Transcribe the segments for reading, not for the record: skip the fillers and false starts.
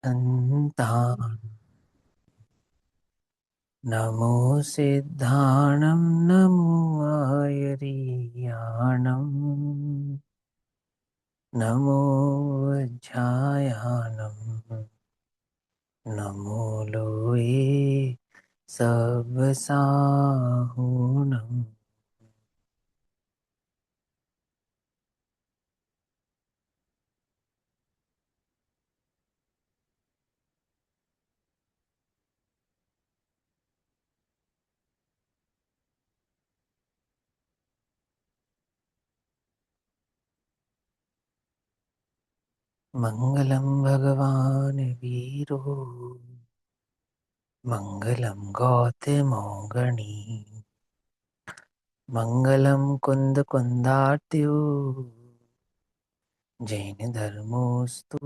अन्तान् नमो सिद्धाणं नमो आयर्याणं नमो वज्रायाणं नमो लोये सबसाहुणम्। मङ्गलं भगवान् वीरो मङ्गलं गौतमोगणी मङ्गलं कुन्दकुन्दार्त्यो जैनधर्मोऽस्तु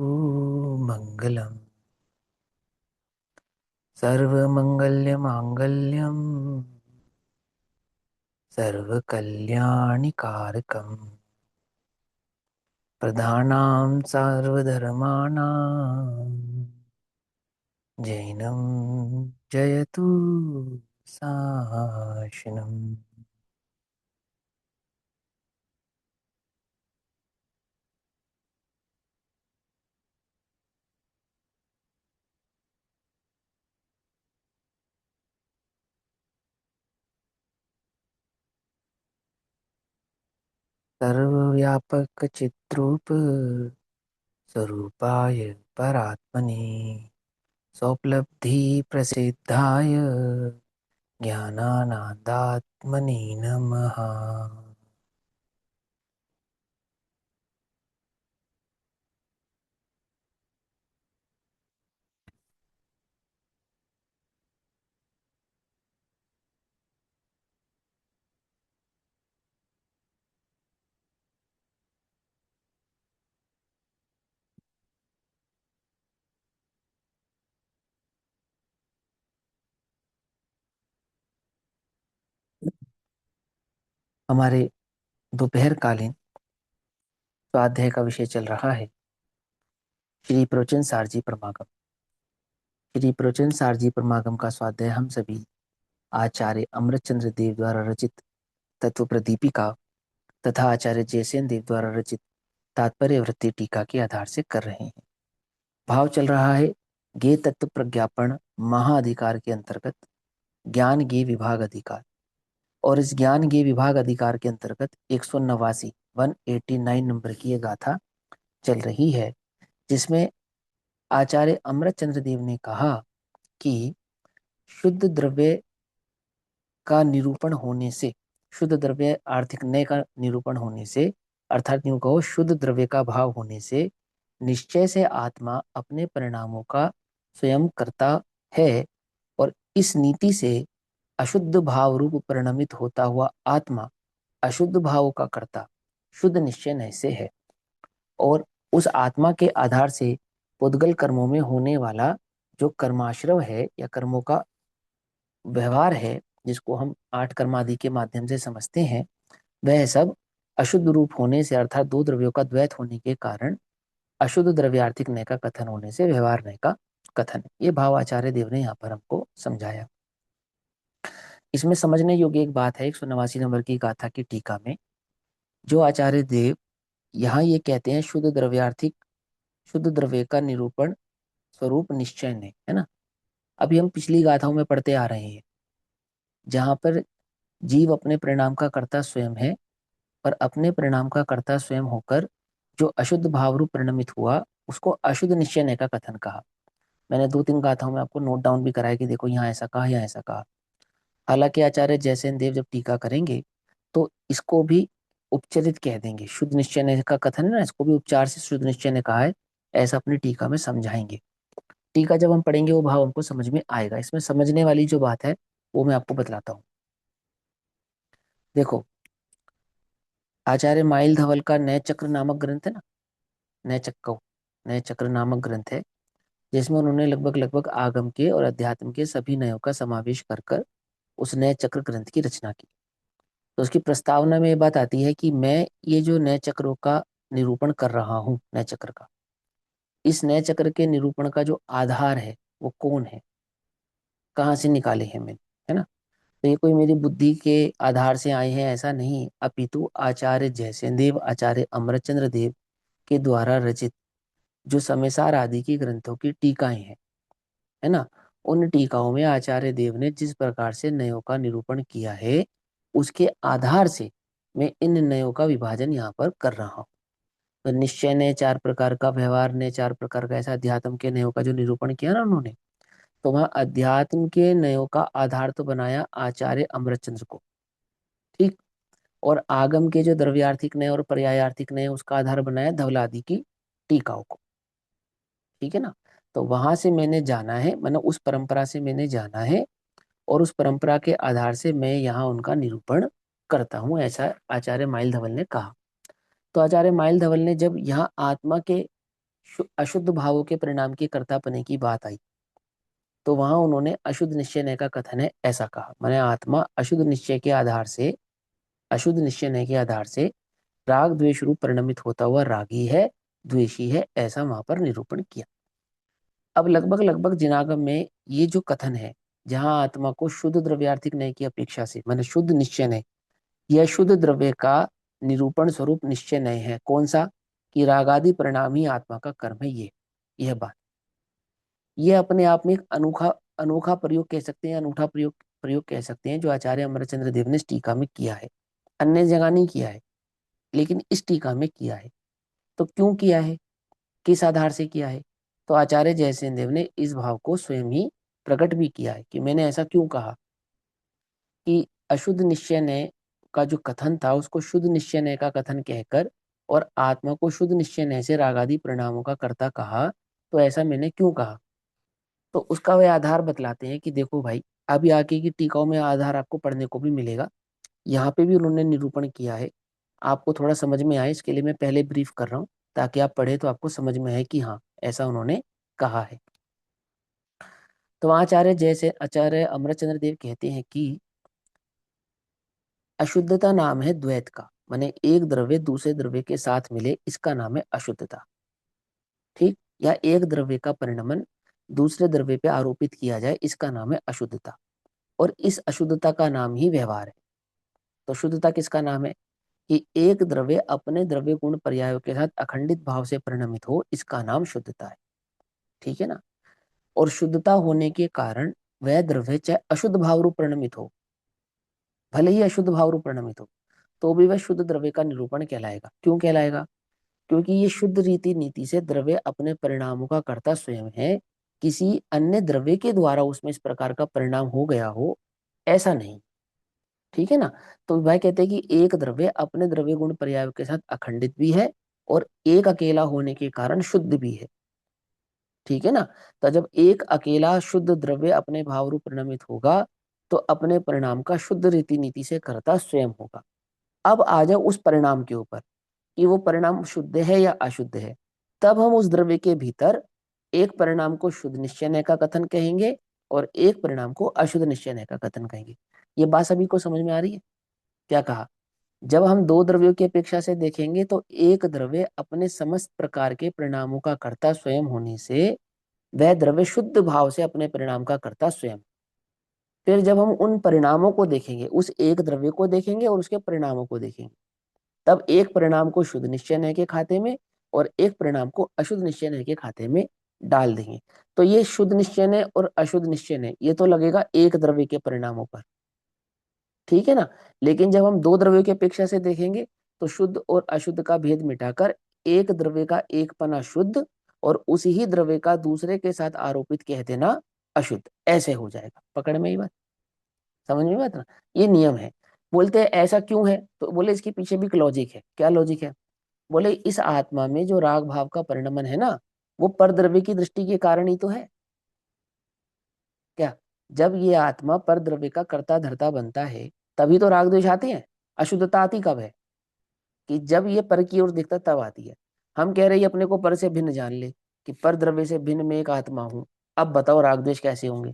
मङ्गलम्। सर्वमङ्गल्यमाङ्गल्यं सर्वकल्याणिकारकं प्रधानां सर्वधर्माणां जैनं जयतु शासनम्। सर्वव्यापक चिद्रूप स्वरूपाय परात्मने स्वोपलब्धि प्रसिद्धाय ज्ञानानंदात्मने नमः। हमारे दोपहर कालीन स्वाध्याय का विषय चल रहा है श्री प्रवचन सारजी परमागम। श्री प्रवचन सारजी परमागम का स्वाध्याय हम सभी आचार्य अमृतचंद्र देव द्वारा रचित तत्व प्रदीपिका तथा आचार्य जयसेन देव द्वारा रचित तात्पर्य वृत्ति टीका के आधार से कर रहे हैं। भाव चल रहा है ज्ञेय तत्व प्रज्ञापन महाअधिकार के अंतर्गत ज्ञान ज्ञेय विभाग अधिकार, और इस ज्ञान ज्ञेय विभाग अधिकार के अंतर्गत 189 नंबर की यह गाथा चल रही है, जिसमें आचार्य अमृतचंद्र देव ने कहा कि शुद्ध द्रव्य का निरूपण होने से, शुद्ध द्रव्य आर्थिक नय का निरूपण होने से, अर्थात यूं कहो शुद्ध द्रव्य का भाव होने से निश्चय से आत्मा अपने परिणामों का स्वयं करता है, और इस नीति से अशुद्ध भाव रूप परिणमित होता हुआ आत्मा अशुद्ध भाव का कर्ता शुद्ध निश्चय नय से है, और उस आत्मा के आधार से पुद्गल कर्मों में होने वाला जो कर्माश्रव है या कर्मों का व्यवहार है, जिसको हम 8 कर्मादि के माध्यम से समझते हैं, वह सब अशुद्ध रूप होने से, अर्थात दो द्रव्यों का द्वैत होने के कारण अशुद्ध द्रव्यार्थिक नय का कथन होने से व्यवहार नय का कथन है। ये भाव आचार्य देव ने यहाँ पर हमको समझाया। इसमें समझने योग्य एक बात है 189 नंबर की गाथा की टीका में, जो आचार्य देव यहाँ ये कहते हैं शुद्ध द्रव्यार्थिक, शुद्ध द्रव्य का निरूपण स्वरूप निश्चय ने, है ना। अभी हम पिछली गाथाओं में पढ़ते आ रहे हैं जहां पर जीव अपने परिणाम का कर्ता स्वयं है, और अपने परिणाम का कर्ता स्वयं होकर जो अशुद्ध भाव रूप परिणमित हुआ उसको अशुद्ध निश्चय ने का कथन कहा। मैंने 2-3 गाथाओं में आपको नोट डाउन भी कराया कि देखो यहाँ ऐसा कहा, यहाँ ऐसा कहा। हालांकि आचार्य जयसेन देव जब टीका करेंगे तो इसको भी उपचरित कह देंगे। शुद्ध निश्चय ने का कथन है ना, इसको भी उपचार से शुद्ध निश्चय ने कहा है, ऐसा अपनी टीका में समझाएंगे। टीका जब हम पढ़ेंगे वो भाव हमको समझ में आएगा। इसमें समझने वाली जो बात है वो मैं आपको बतलाता हूँ। देखो, आचार्य माइल धवल का नय चक्र नामक ग्रंथ है ना, नय चक्र, नय चक्र नामक ग्रंथ है, जिसमें उन्होंने लगभग लगभग आगम के और अध्यात्म के सभी नयों का समावेश कर कर उस नय चक्र ग्रंथ की रचना की। तो उसकी प्रस्तावना में ये बात आती है कि मैं ये जो नय चक्रों का निरूपण कर रहा हूँ, नय चक्र का, इस नए चक्र के निरूपण का जो आधार है वो कौन है, कहाँ से निकाले हैं मैंने, है ना। तो ये कोई मेरी बुद्धि के आधार से आए हैं ऐसा नहीं, अपितु आचार्य जयसेन देव, आचार्य अमरचंद्र देव के द्वारा रचित जो समयसार आदि की ग्रंथों की टीकाएं हैं, है ना, उन टीकाओं में आचार्य देव ने जिस प्रकार से नयों का निरूपण किया है उसके आधार से मैं इन नयों का विभाजन यहाँ पर कर रहा हूँ। तो निश्चय ने चार प्रकार का, व्यवहार ने चार प्रकार का, ऐसा अध्यात्म के नयों का जो निरूपण किया ना उन्होंने, तो वहां अध्यात्म के नयों का आधार तो बनाया आचार्य अमृतचंद्र को, ठीक। और आगम के जो द्रव्यार्थिक नय और पर्यायार्थिक नय उसका आधार बनाया धवलादि की टीकाओं को, ठीक है ना। तो वहां से मैंने जाना है, मैंने उस परंपरा से मैंने जाना है, और उस परंपरा के आधार से मैं यहाँ उनका निरूपण करता हूँ, ऐसा आचार्य माइल धवल ने कहा। तो आचार्य माइल धवल ने जब यहाँ आत्मा के अशुद्ध भावों के परिणाम की कर्तापने की बात आई, तो वहां उन्होंने अशुद्ध निश्चय नय का कथन है ऐसा कहा, मैंने आत्मा अशुद्ध निश्चय के आधार से, अशुद्ध निश्चय नय के आधार से राग द्वेष रूप परिणमित होता हुआ रागी है, द्वेषी है, ऐसा वहां पर निरूपण किया। अब लगभग लगभग जिनागम में ये जो कथन है, जहां आत्मा को शुद्ध द्रव्यार्थिक नय की अपेक्षा से, मैंने शुद्ध निश्चय नय, यह शुद्ध द्रव्य का निरूपण स्वरूप निश्चय नय है, कौन सा, कि रागादि परिणाम ही आत्मा का कर्म है, ये यह बात, ये अपने आप में एक अनोखा अनोखा प्रयोग कह सकते हैं, अनूठा प्रयोग प्रयोग कह सकते हैं जो आचार्य अमरचंद्र देव ने इस टीका में किया है, अन्य जगह नहीं किया है लेकिन इस टीका में किया है। तो क्यों किया है, किस आधार से किया है, तो आचार्य जयसेन देव ने इस भाव को स्वयं ही प्रकट भी किया है कि मैंने ऐसा क्यों कहा कि अशुद्ध निश्चय नय का जो कथन था उसको शुद्ध निश्चय नय का कथन कहकर और आत्मा को शुद्ध निश्चय नय से रागादि परिणामों का कर्ता कहा, तो ऐसा मैंने क्यों कहा। तो उसका वे आधार बतलाते हैं कि देखो भाई, अभी आगे की टीकाओं में आधार आपको पढ़ने को भी मिलेगा, यहाँ पे भी उन्होंने निरूपण किया है, आपको थोड़ा समझ में आए इसके लिए मैं पहले ब्रीफ कर रहा हूँ, ताकि आप पढ़े तो आपको समझ में आए कि हाँ ऐसा उन्होंने कहा है। तो आचार्य जैसे आचार्य अमरचंद्र देव कहते हैं कि अशुद्धता नाम है द्वैत का, माने एक द्रव्य दूसरे द्रव्य के साथ मिले इसका नाम है अशुद्धता, ठीक, या एक द्रव्य का परिणमन दूसरे द्रव्य पे आरोपित किया जाए इसका नाम है अशुद्धता, और इस अशुद्धता का नाम ही व्यवहार है। तो शुद्धता किसका नाम है, कि एक द्रव्य अपने द्रव्य गुण पर्यायों के साथ अखंडित भाव से परिणमित हो इसका नाम शुद्धता है, ठीक है ना। और शुद्धता होने के कारण वह द्रव्य चाहे अशुद्ध भाव रूप परिणमित हो, भले ही अशुद्ध भाव रूप परिणमित हो, तो भी वह शुद्ध द्रव्य का निरूपण कहलाएगा। क्यों कहलाएगा, क्योंकि ये शुद्ध रीति नीति से द्रव्य अपने परिणामों का कर्ता स्वयं है, किसी अन्य द्रव्य के द्वारा उसमें इस प्रकार का परिणाम हो गया हो ऐसा नहीं, ठीक है ना। तो वह कहते हैं कि एक द्रव्य अपने द्रव्य गुण पर्याय के साथ अखंडित भी है और एक अकेला होने के कारण शुद्ध भी है, ठीक है ना। तो जब एक अकेला शुद्ध द्रव्य अपने भाव रूप परिणमित होगा तो अपने परिणाम का शुद्ध रीति नीति से कर्ता स्वयं होगा। अब आ जाओ उस परिणाम के ऊपर कि वो परिणाम शुद्ध है या अशुद्ध है, तब हम उस द्रव्य के भीतर एक परिणाम को शुद्ध निश्चय का कथन कहेंगे और एक परिणाम को अशुद्ध निश्चय का कथन कहेंगे। ये बात सभी को समझ में आ रही है, क्या कहा, जब हम दो द्रव्यों की अपेक्षा से देखेंगे तो एक द्रव्य अपने समस्त प्रकार के परिणामों का कर्ता स्वयं होने से वह द्रव्य शुद्ध भाव से अपने परिणाम का कर्ता स्वयं। फिर जब हम उन परिणामों को देखेंगे, उस एक द्रव्य को देखेंगे और उसके परिणामों को देखेंगे, तब एक परिणाम को शुद्ध निश्चय नय के खाते में और एक परिणाम को अशुद्ध निश्चय नय के खाते में डाल देंगे। तो ये शुद्ध निश्चय नय और अशुद्ध निश्चय नय ये तो लगेगा एक द्रव्य के परिणामों पर, ठीक है ना। लेकिन जब हम दो द्रव्यों की अपेक्षा से देखेंगे तो शुद्ध और अशुद्ध का भेद मिटाकर एक द्रव्य का एक पना शुद्ध और उसी ही द्रव्य का दूसरे के साथ आरोपित कह देना अशुद्ध, ऐसे हो जाएगा। पकड़ में ही बात, समझ में बात ना, ये नियम है। बोलते हैं ऐसा क्यों है, तो बोले इसके पीछे भी एक लॉजिक है। क्या लॉजिक है, बोले इस आत्मा में जो राग भाव का परिणमन है ना वो पर द्रव्य की दृष्टि के कारण ही तो है। क्या, जब ये आत्मा पर द्रव्य का कर्ता धर्ता बनता है तभी तो राग द्वेष आते हैं। अशुद्धता आती कब है, कि जब ये पर की ओर दिखता तब आती है। हम कह रहे हैं अपने को पर से भिन्न जान ले कि पर द्रव्य से भिन्न में एक आत्मा हूं, अब बताओ राग द्वेष कैसे होंगे।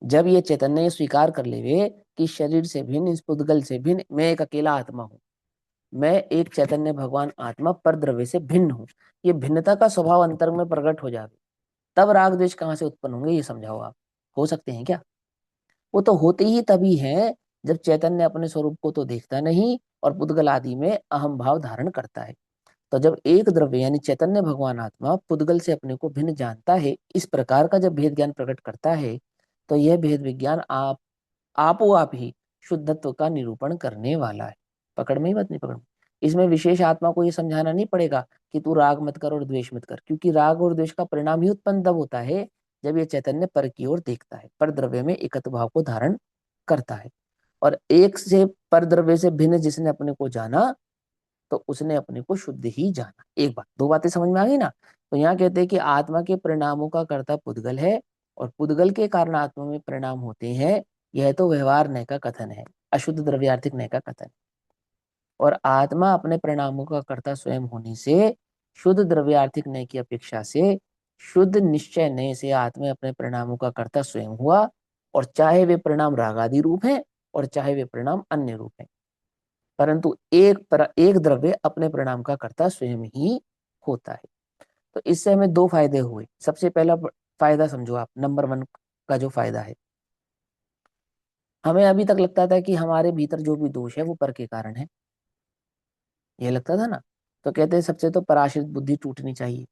जब ये चैतन्य स्वीकार कर लेवे कि शरीर से भिन्न, इस पुद्गल से भिन्न मैं एक अकेला आत्मा हूं, मैं एक चैतन्य भगवान आत्मा पर द्रव्य से भिन्न हूँ, ये भिन्नता का स्वभाव अंतरंग में प्रकट हो जावे, तब राग द्वेष कहाँ से उत्पन्न होंगे, ये समझाओ आप। हो सकते हैं क्या? वो तो होते ही तभी हैं जब चैतन्य अपने स्वरूप को तो देखता नहीं और पुद्गल आदि में अहम भाव धारण करता है। तो जब एक द्रव्य यानी चैतन्य भगवान आत्मा पुद्गल से अपने को भिन्न जानता है, इस प्रकार का जब भेद ज्ञान प्रकट करता है, तो यह भेद विज्ञान आपो आप ही शुद्धत्व का निरूपण करने वाला है। पकड़ में ही बात नहीं? पकड़ में। इसमें विशेष आत्मा को यह समझाना नहीं पड़ेगा कि तू राग मत कर और द्वेष मत कर, क्योंकि राग और द्वेष का परिणाम ही उत्पन्न तब होता है जब यह चैतन्य पर की ओर देखता है, पर द्रव्य में एकत्व भाव को धारण करता है। और एक से पर द्रव्य से भिन्न जिसने अपने को जाना, तो उसने अपने को शुद्ध ही जाना। एक बात, दो बातें समझ में आ गई ना? तो यहाँ कहते हैं कि आत्मा के परिणामों का कर्ता पुद्गल है और पुद्गल के कारण आत्मा में परिणाम होते हैं, यह तो व्यवहार न्याय का कथन है, अशुद्ध द्रव्यार्थिक न्याय का कथन। और आत्मा अपने परिणामों का कर्ता स्वयं होने से शुद्ध द्रव्यार्थिक न्याय की अपेक्षा से शुद्ध निश्चय न्याय से आत्मा अपने परिणामों का कर्ता स्वयं हुआ, और चाहे वे परिणाम रागादि रूप हैं और चाहे वे परिणाम अन्य रूप हैं, परंतु एक द्रव्य अपने परिणाम का कर्ता स्वयं ही होता है। तो इससे हमें दो फायदे हुए। सबसे पहला फायदा समझो आप, नंबर वन का जो फायदा है, हमें अभी तक लगता था कि हमारे भीतर जो भी दोष है वो पर के कारण है, ये लगता था ना। तो कहते हैं सबसे तो पराश्रित बुद्धि टूटनी चाहिए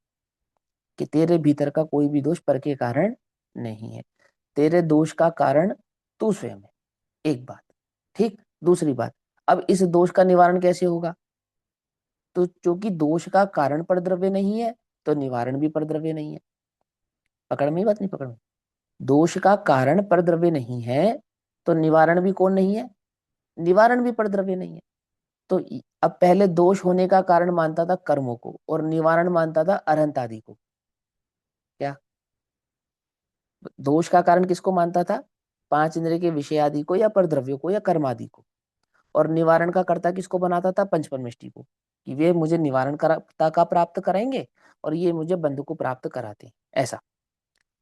कि तेरे भीतर का कोई भी दोष पर के कारण नहीं है, तेरे दोष का कारण तू स्वयं है। एक बात। ठीक। दूसरी बात, अब इस दोष का निवारण कैसे होगा? तो चूंकि दोष का कारण पर द्रव्य नहीं है, तो निवारण भी पर द्रव्य नहीं है। पकड़ में ही बात नहीं? पकड़ में। दोष का कारण पर द्रव्य नहीं है, तो निवारण भी कौन नहीं है? निवारण भी पर द्रव्य नहीं है। तो अब पहले दोष होने का कारण मानता था कर्मों को और निवारण मानता था अरहंत आदि को। क्या? दोष का कारण किसको मानता था? पांच इंद्रिय के विषय आदि को या पर द्रव्यों को या कर्म आदि को। और निवारण का कर्ता किसको बनाता था? पंच परमेष्टि को, कि वे मुझे निवारण का प्राप्त कराएंगे और ये मुझे बंधु को प्राप्त कराते हैं, ऐसा।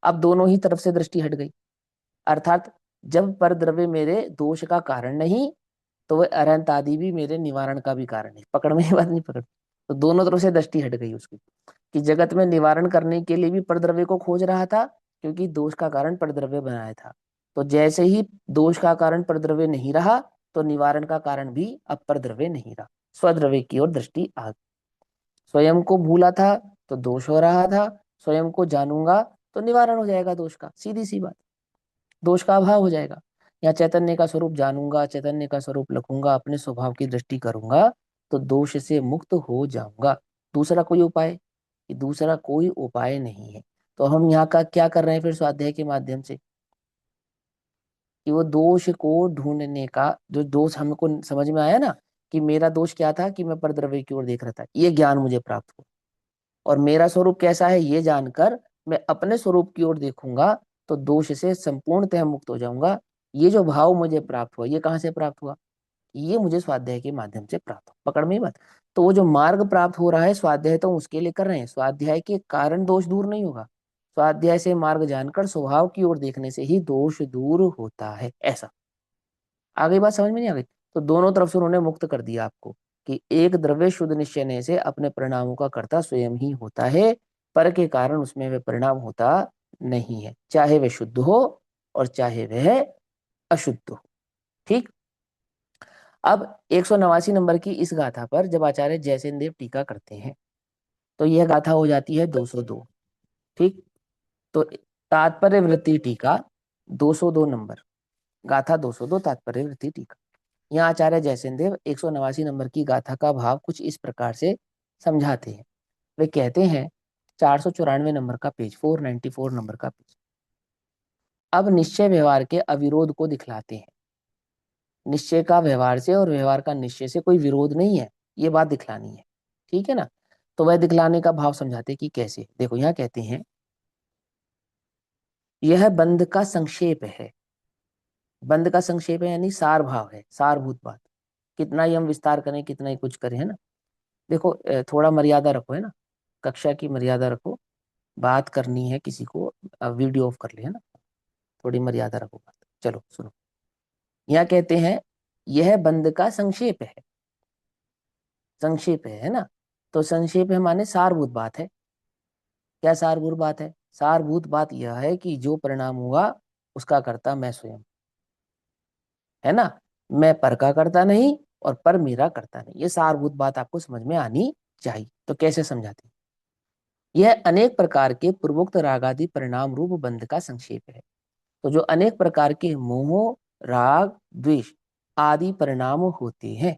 अब दोनों ही तरफ से दृष्टि हट गई, अर्थात जब पर द्रव्य मेरे दोष का कारण नहीं, तो वह अरहंत आदि भी मेरे निवारण का भी कारण है। पकड़ में ही बात नहीं? पकड़। तो दोनों तरफ से दृष्टि हट गई उसकी, कि जगत में निवारण करने के लिए भी परद्रव्य को खोज रहा था, क्योंकि दोष का कारण परद्रव्य बनाया था। तो जैसे ही दोष का कारण परद्रव्य नहीं रहा, तो निवारण का कारण भी अब परद्रव्य नहीं रहा, स्वद्रव्य की ओर दृष्टि आ गई। स्वयं को भूला था तो दोष हो रहा था, स्वयं को जानूंगा तो निवारण हो जाएगा दोष का, सीधी सी बात। दोष का अभाव हो जाएगा। या चैतन्य का स्वरूप जानूंगा, चैतन्य का स्वरूप लखूंगा, अपने स्वभाव की दृष्टि करूंगा, तो दोष से मुक्त हो जाऊंगा। दूसरा कोई उपाय? कि दूसरा कोई उपाय नहीं है। तो हम यहाँ का क्या कर रहे हैं फिर स्वाध्याय के माध्यम से? कि वो दोष को ढूंढने का, जो दोष हमको समझ में आया ना, कि मेरा दोष क्या था, कि मैं परद्रव्य की ओर देख रहा था, ये ज्ञान मुझे प्राप्त हो। और मेरा स्वरूप कैसा है ये जानकर मैं अपने स्वरूप की ओर देखूंगा, तो दोष से संपूर्णतः मुक्त हो जाऊंगा। ये जो भाव मुझे प्राप्त हुआ, ये कहाँ से प्राप्त हुआ? ये मुझे स्वाध्याय के माध्यम से प्राप्त हो। पकड़ में ही बात। तो वो जो मार्ग प्राप्त हो रहा है, स्वाध्याय तो उसके लिए कर रहे हैं, स्वाध्याय के कारण दोष दूर नहीं होगा। स्वाध्याय से मार्ग जानकर स्वभाव की ओर देखने से ही दोष दूर होता है, ऐसा। आ गई बात समझ में? नहीं आ गई? तो दोनों तरफ से उन्होंने मुक्त कर दिया आपको, कि एक द्रव्य शुद्ध निश्चय से अपने परिणामों का कर्ता स्वयं ही होता है, पर के कारण उसमें वह परिणाम होता नहीं है, चाहे वह शुद्ध हो और चाहे वह अशुद्ध हो। ठीक। अब 189 नंबर की इस गाथा पर जब आचार्य जयसेन देव टीका करते हैं, तो यह गाथा हो जाती है 202। ठीक। तो तात्पर्य वृत्ति टीका 202 नंबर, गाथा 202 तात्पर्य वृत्ति टीका। यहाँ आचार्य जयसेन देव 189 नंबर की गाथा का भाव कुछ इस प्रकार से समझाते हैं। वे कहते हैं, 494 नंबर का पेज, 494 नंबर का पेज, अब निश्चय व्यवहार के अविरोध को दिखलाते हैं। निश्चय का व्यवहार से और व्यवहार का निश्चय से कोई विरोध नहीं है, ये बात दिखलानी है। ठीक है ना? तो वह दिखलाने का भाव समझाते कि कैसे। देखो यहाँ कहते हैं, यह बंध का संक्षेप है। बंध का संक्षेप है यानी सार भाव है, सारभूत बात। कितना ही हम विस्तार करें, कितना ही कुछ करें, है ना। देखो थोड़ा मर्यादा रखो, है ना, कक्षा की मर्यादा रखो। बात करनी है किसी को, वीडियो ऑफ कर ले, है ना। थोड़ी मर्यादा रखो बात। चलो सुनो, यहाँ कहते हैं, यह बंध का संक्षेप है। संक्षेप है ना। तो संक्षेप है माने सारभूत बात है। क्या सारभूत बात है? सारभूत बात यह है कि जो परिणाम हुआ उसका कर्ता मैं स्वयं, है ना। मैं पर का करता नहीं और पर मेरा करता नहीं, ये सारभूत बात आपको समझ में आनी चाहिए। तो कैसे समझाते हैं? यह अनेक प्रकार के पूर्वोक्त रागादि परिणाम रूप बंध का संक्षेप है। तो जो अनेक प्रकार के मोह, राग, द्वेष आदि परिणाम होते हैं,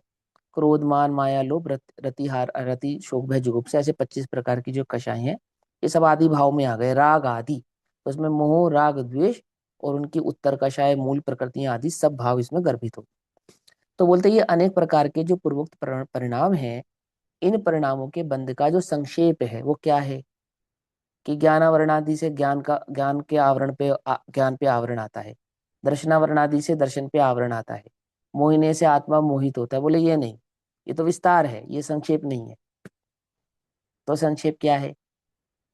क्रोध, मान, माया, लोभ, रतिहार, रति, शोक, भय, जुगुप्सा, ऐसे 25 प्रकार की जो कषाय हैं, ये सब आदि भाव में आ गए, राग आदि। तो इसमें मोह, राग, द्वेष और उनकी उत्तर कषाय, मूल प्रकृतियां आदि सब भाव इसमें गर्भित हो। तो बोलते हैं ये अनेक प्रकार के जो पूर्वोक्त परिणाम हैं, इन परिणामों के बंध का जो संक्षेप है वो क्या है? कि ज्ञानावरणादि से ज्ञान के आवरण पे ज्ञान पे आवरण आता है। दर्शनावरणादि से दर्शन पे आवरण आता है। मोहिने से आत्मा मोहित होता है। बोले ये नहीं, ये तो विस्तार है, ये संक्षेप नहीं है। तो संक्षेप क्या है?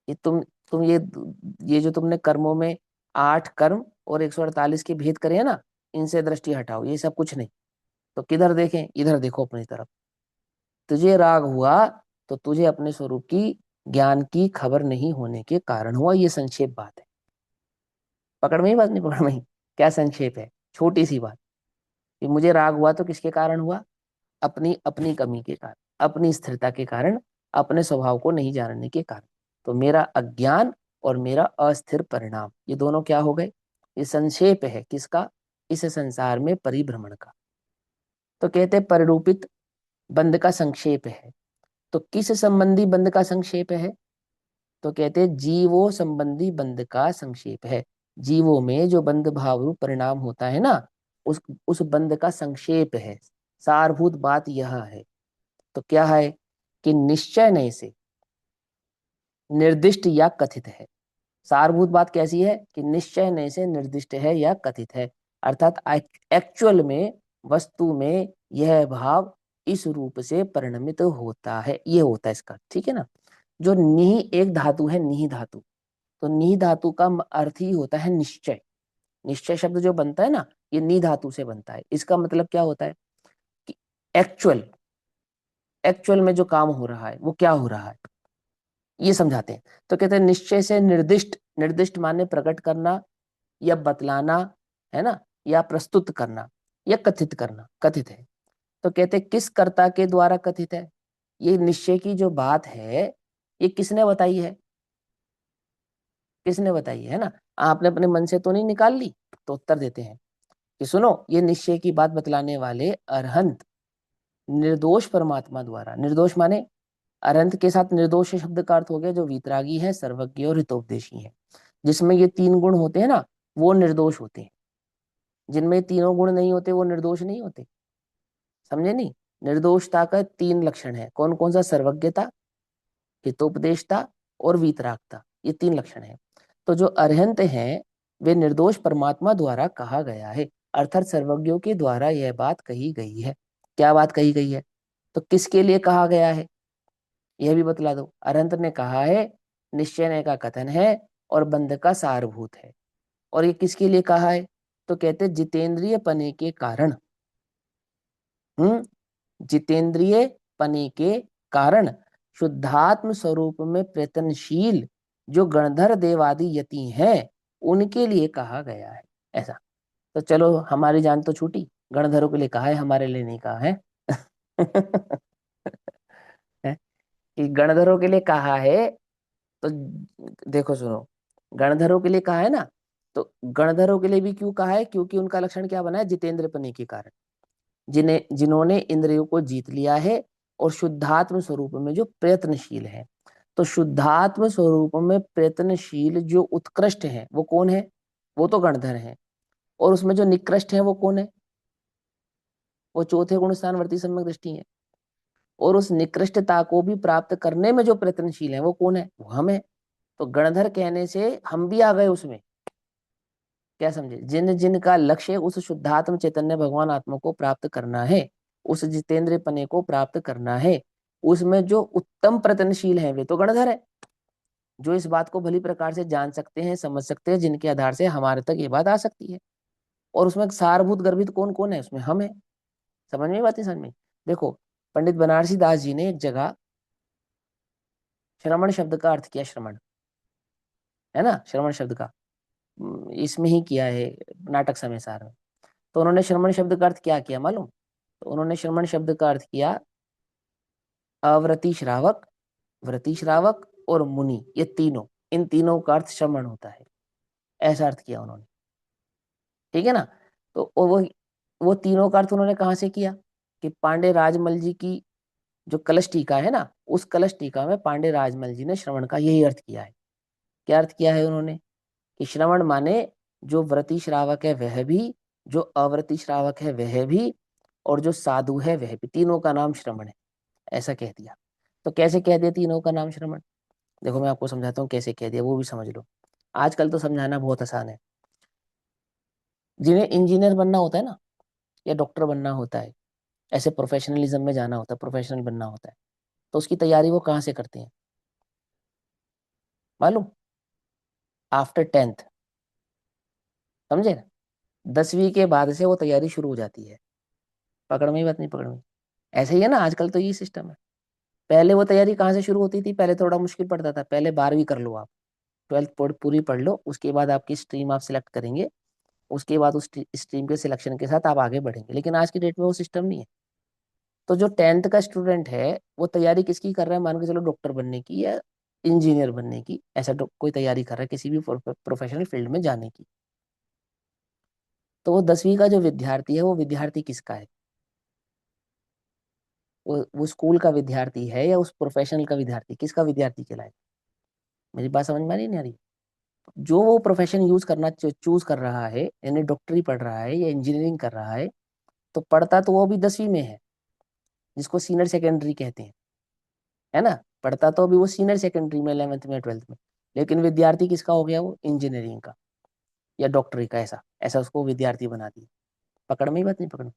ये तुम ये जो तुमने कर्मों में 8 कर्म और 148 के भेद करे हैं ना, इनसे दृष्टि हटाओ, ये सब कुछ नहीं। तो किधर देखें? इधर देखो अपनी तरफ। तुझे राग हुआ तो तुझे अपने स्वरूप की ज्ञान की खबर नहीं होने के कारण हुआ, ये संक्षेप बात है। पकड़ में ही बात नहीं? पकड़ में ही? क्या संक्षेप है? छोटी सी बात कि मुझे राग हुआ तो किसके कारण हुआ? अपनी अपनी कमी के कारण, अपनी स्थिरता के कारण, अपने स्वभाव को नहीं जानने के कारण। तो मेरा अज्ञान और मेरा अस्थिर परिणाम, ये दोनों क्या हो गए? ये संक्षेप है किसका? इस संसार में परिभ्रमण का। तो कहते परिरूपित बंध का संक्षेप है। तो किस संबंधी बंध का संक्षेप है? तो कहते हैं जीवों संबंधी बंध का संक्षेप है। जीवों में जो बंध भाव रूप परिणाम होता है ना, उस बंध का संक्षेप है। सारभूत बात यह है। तो क्या है? कि निश्चय नहीं से निर्दिष्ट या कथित है। सारभूत बात कैसी है? कि निश्चय नहीं से निर्दिष्ट है या कथित है। अर्थात एक्चुअल में, वस्तु में यह भाव इस रूप से परिणमित होता है, ये होता है इसका, ठीक है ना। जो नी एक धातु है, नी धातु, तो नी धातु का अर्थ ही होता है निश्चय। निश्चय शब्द जो बनता है ना, ये नी धातु से बनता है। इसका मतलब क्या होता है? कि एक्चुअल, एक्चुअल में जो काम हो रहा है वो क्या हो रहा है, ये समझाते हैं। तो कहते हैं निश्चय से निर्दिष्ट, निर्दिष्ट माने प्रकट करना या बतलाना, है ना, या प्रस्तुत करना या कथित करना, कथित है। तो कहते हैं किस कर्ता के द्वारा कथित है? ये निश्चय की जो बात है, ये किसने बताई है? किसने बताई है ना? आपने अपने मन से तो नहीं निकाल ली। तो उत्तर देते हैं कि सुनो, ये निश्चय की बात बतलाने वाले अरहंत निर्दोष परमात्मा द्वारा, निर्दोष माने अरहंत के साथ निर्दोष शब्द का अर्थ हो गया जो वीतरागी है, सर्वज्ञ और हितोपदेशी है। जिसमें ये 3 गुण होते हैं ना, वो निर्दोष होते हैं। जिनमें तीनों गुण नहीं होते वो निर्दोष नहीं होते। समझे नहीं? निर्दोषता का 3 लक्षण है। कौन कौन सा? सर्वज्ञता, हितोपदेशता और वीतरागता, ये 3 लक्षण है। तो जो अरहंत हैं वे निर्दोष परमात्मा द्वारा कहा गया है, अर्थात सर्वज्ञों के द्वारा यह बात कही गई है। क्या बात कही गई है? तो किसके लिए कहा गया है यह भी बतला दो। अरहंत ने कहा है, निश्चय का कथन है और बंध का सारभूत है। और ये किसके लिए कहा है? तो कहते जितेंद्रिय पने के कारण। जितेंद्रिय पने के कारण शुद्धात्म स्वरूप में प्रयत्नशील जो गणधर देवादि यति हैं, उनके लिए कहा गया है। ऐसा। तो चलो हमारी जान तो छूटी, गणधरों के लिए कहा है, हमारे लिए नहीं कहा है। है? कि गणधरों के लिए कहा है। तो देखो सुनो, गणधरों के लिए कहा है ना, तो गणधरों के लिए भी क्यों कहा है? क्योंकि उनका लक्षण क्या बना है? जितेंद्र पने के कारण। जिन्होंने इंद्रियों को जीत लिया है और शुद्धात्म स्वरूप में जो प्रयत्नशील है। तो शुद्धात्म स्वरूप में प्रयत्नशील जो उत्कृष्ट है वो कौन है? वो तो गणधर है। और उसमें जो निकृष्ट है वो कौन है? वो चौथे गुण स्थानवर्ती सम्यक दृष्टि है। और उस निकृष्टता को भी प्राप्त करने में जो प्रयत्नशील है वो कौन है? वो हम है। तो गणधर कहने से हम भी आ गए उसमें। क्या समझे? जिन जिन का लक्ष्य उस शुद्धात्म चैतन्य भगवान आत्मा को प्राप्त करना है, उस जितेंद्र पने को प्राप्त करना है, उसमें जो उत्तम प्रयत्नशील है वे तो गणधर है। जो इस बात को भली प्रकार से जान सकते हैं, समझ सकते हैं, जिनके आधार से हमारे तक ये बात आ सकती है। और उसमें सारभूत गर्भित कौन कौन है? उसमें हम है। समझ में बात है? समझ में? देखो, पंडित बनारसी दास जी ने एक जगह श्रमण शब्द का अर्थ किया, श्रमण, है ना, श्रवण शब्द का इसमें ही किया है नाटक समय सार में। तो उन्होंने श्रमण शब्द का अर्थ क्या किया मालूम? तो उन्होंने श्रमण शब्द का अर्थ किया अव्रती श्रावक, व्रती श्रावक और मुनि, ये तीनों, इन तीनों का अर्थ श्रमण होता है, ऐसा अर्थ किया उन्होंने। ठीक है ना। तो वो तीनों का अर्थ उन्होंने कहाँ से किया? कि पांडे राजमल जी की जो कलश टीका है ना, उस कलश टीका में पांडे राजमल जी ने श्रवण का यही अर्थ किया है। क्या अर्थ किया है उन्होंने? कि श्रवण माने जो व्रती श्रावक है वह भी, जो अव्रती श्रावक है वह भी, और जो साधु है वह भी, तीनों का नाम श्रवण है, ऐसा कह दिया। तो कैसे कह दिया तीनों का नाम श्रवण? देखो मैं आपको समझाता हूँ कैसे कह दिया, वो भी समझ लो। आजकल तो समझाना बहुत आसान है। जिन्हें इंजीनियर बनना होता है ना, या डॉक्टर बनना होता है, ऐसे प्रोफेशनलिज्म में जाना होता है, प्रोफेशनल बनना होता है, तो उसकी तैयारी वो कहाँ से करते हैं मालूम? आफ्टर 10th, समझे ना? 10वीं के बाद से वो तैयारी शुरू हो जाती है। पकड़ में ही बात नहीं, पकड़ में। ऐसे ही है ना, आजकल तो ये सिस्टम है। पहले वो तैयारी कहाँ से शुरू होती थी? पहले थोड़ा मुश्किल पड़ता था, पहले 12वीं कर लो आप, 12th पूरी पढ़ लो, उसके बाद आपकी स्ट्रीम आप सिलेक्ट करेंगे, उसके बाद उस स्ट्रीम के सिलेक्शन के साथ आप आगे बढ़ेंगे। लेकिन आज की डेट में वो सिस्टम नहीं है। तो जो 10th का स्टूडेंट है वो तैयारी किसकी कर रहा है? मान के चलो डॉक्टर बनने की या इंजीनियर बनने की, ऐसा कोई तैयारी कर रहा है किसी भी प्रोफेशनल फील्ड में जाने की। तो वो 10वीं का जो विद्यार्थी है, वो विद्यार्थी किसका है? वो स्कूल का विद्यार्थी है या उस प्रोफेशनल का विद्यार्थी? किसका विद्यार्थी कहलाए? मेरी बात समझ में आ रही नहीं आ रही? जो वो प्रोफेशन यूज करना चूज कर रहा है, यानी डॉक्टरी पढ़ रहा है या इंजीनियरिंग कर रहा है, तो पढ़ता तो वो भी 10वीं में है, जिसको सीनियर सेकेंडरी कहते हैं, है ना। पढ़ता तो अभी वो सीनियर सेकेंडरी में, 11th में, 12th में, लेकिन विद्यार्थी किसका हो गया? वो इंजीनियरिंग का या डॉक्टरी का, ऐसा ऐसा उसको विद्यार्थी बना दिया। पकड़ में ही बात नहीं, पकड़ में।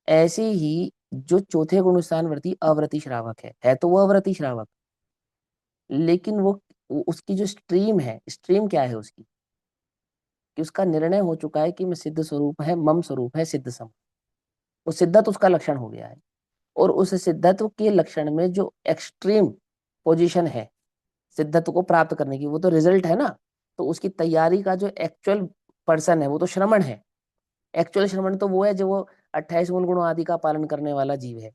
ऐसे ही जो चौथे गुणस्थानवर्ती अव्रती श्रावक है तो वो अव्रती श्रावक, लेकिन वो उसकी जो स्ट्रीम है, स्ट्रीम क्या है उसकी? कि उसका निर्णय हो चुका है कि मैं सिद्ध स्वरूप है, मम स्वरूप है सिद्ध सम, वो सिद्धत उसका लक्षण हो गया है। और उस सिद्धत्व के लक्षण में जो एक्सट्रीम पोजीशन है सिद्धत्व को प्राप्त करने की, वो तो रिजल्ट है ना। तो उसकी तैयारी का जो एक्चुअल पर्सन है वो तो श्रमण है। एक्चुअल श्रमण तो वो है जो वो 28 मूल गुणों आदि का पालन करने वाला जीव है।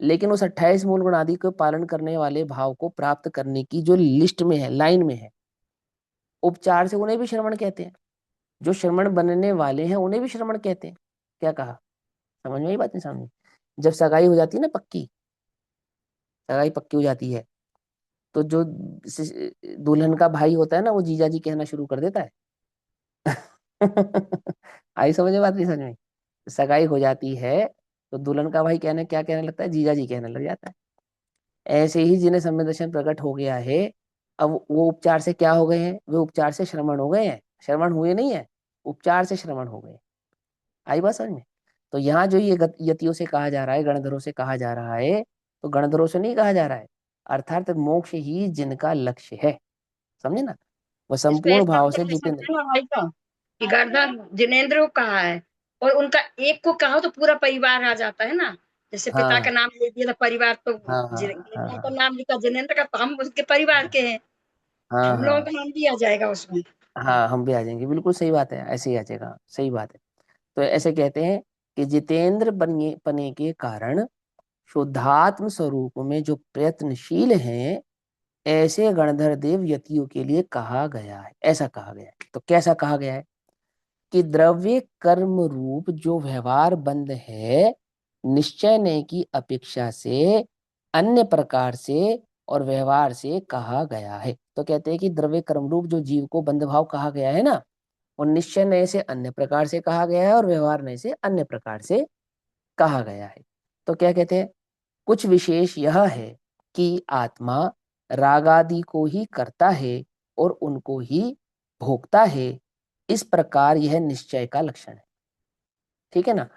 लेकिन उस 28 मूल गुण आदि को पालन करने वाले भाव को प्राप्त करने की जो लिस्ट में है, लाइन में है, उपचार से उन्हें भी श्रमण कहते हैं। जो श्रमण बनने वाले हैं उन्हें भी श्रमण कहते हैं। क्या कहा? समझ में आई बात? नहीं समझ में? जब सगाई हो जाती है ना, पक्की सगाई पक्की हो जाती है, तो जो दुल्हन का भाई होता है ना, वो जीजा जी कहना शुरू कर देता है। आई समझ में बात? नहीं समझ में? सगाई हो जाती है तो दुल्हन का भाई कहने क्या कहने लगता है? जीजा जी कहने लग जाता है। ऐसे ही जिन्हें संवेदनशील प्रकट हो गया है, अब वो उपचार से क्या हो गए हैं? वे उपचार से श्रमण हो गए हैं, श्रवण हुए नहीं है, उपचार से श्रवण हो गए। आई बात समझ में? तो यहाँ जो ये यतियों से कहा जा रहा है, गणधरों से कहा जा रहा है, तो गणधरों से नहीं कहा जा रहा है, अर्थात मोक्ष ही जिनका लक्ष्य है, समझे ना। वह इस पे संपूर्ण ऐसा भाव से कैसे जितने, समझे ना भाई का कि गर्दन जिनेन्द्र को कहा है और उनका एक को कहा तो पूरा परिवार आ जाता है ना। जैसे पिता का हाँ नाम ले दिया तो परिवार तो हाँ हाँ हाँ पिता का हाँ नाम लिखा जिनेन्द्र का तो हम उसके परिवार के हैं। हाँ हम लोगों हाँ का नाम भी आ जाएगा उसमें। हाँ, हम भी आ जाएंगे, बिल्कुल सही बात है, ऐसे ही आ जाएगा, सही बात है। तो ऐसे कहते हैं कि जितेंद्र बनने पने के कारण शुद्धात्म स्वरूप में जो प्रयत्नशील हैं, ऐसे गणधर देव यतियों के लिए कहा गया है, ऐसा कहा गया है। तो कैसा कहा गया है? कि द्रव्य कर्म रूप जो व्यवहार बंध है, निश्चय नहीं की अपेक्षा से अन्य प्रकार से और व्यवहार से कहा गया है। तो कहते हैं कि द्रव्य कर्म रूप जो जीव को बंध भाव कहा गया है ना, और निश्चय नए से अन्य प्रकार से कहा गया है और व्यवहार नए से अन्य प्रकार से कहा गया है। तो क्या कहते हैं? कुछ विशेष यह है कि आत्मा रागादि को ही करता है और उनको ही भोगता है, इस प्रकार यह निश्चय का लक्षण है। ठीक है ना।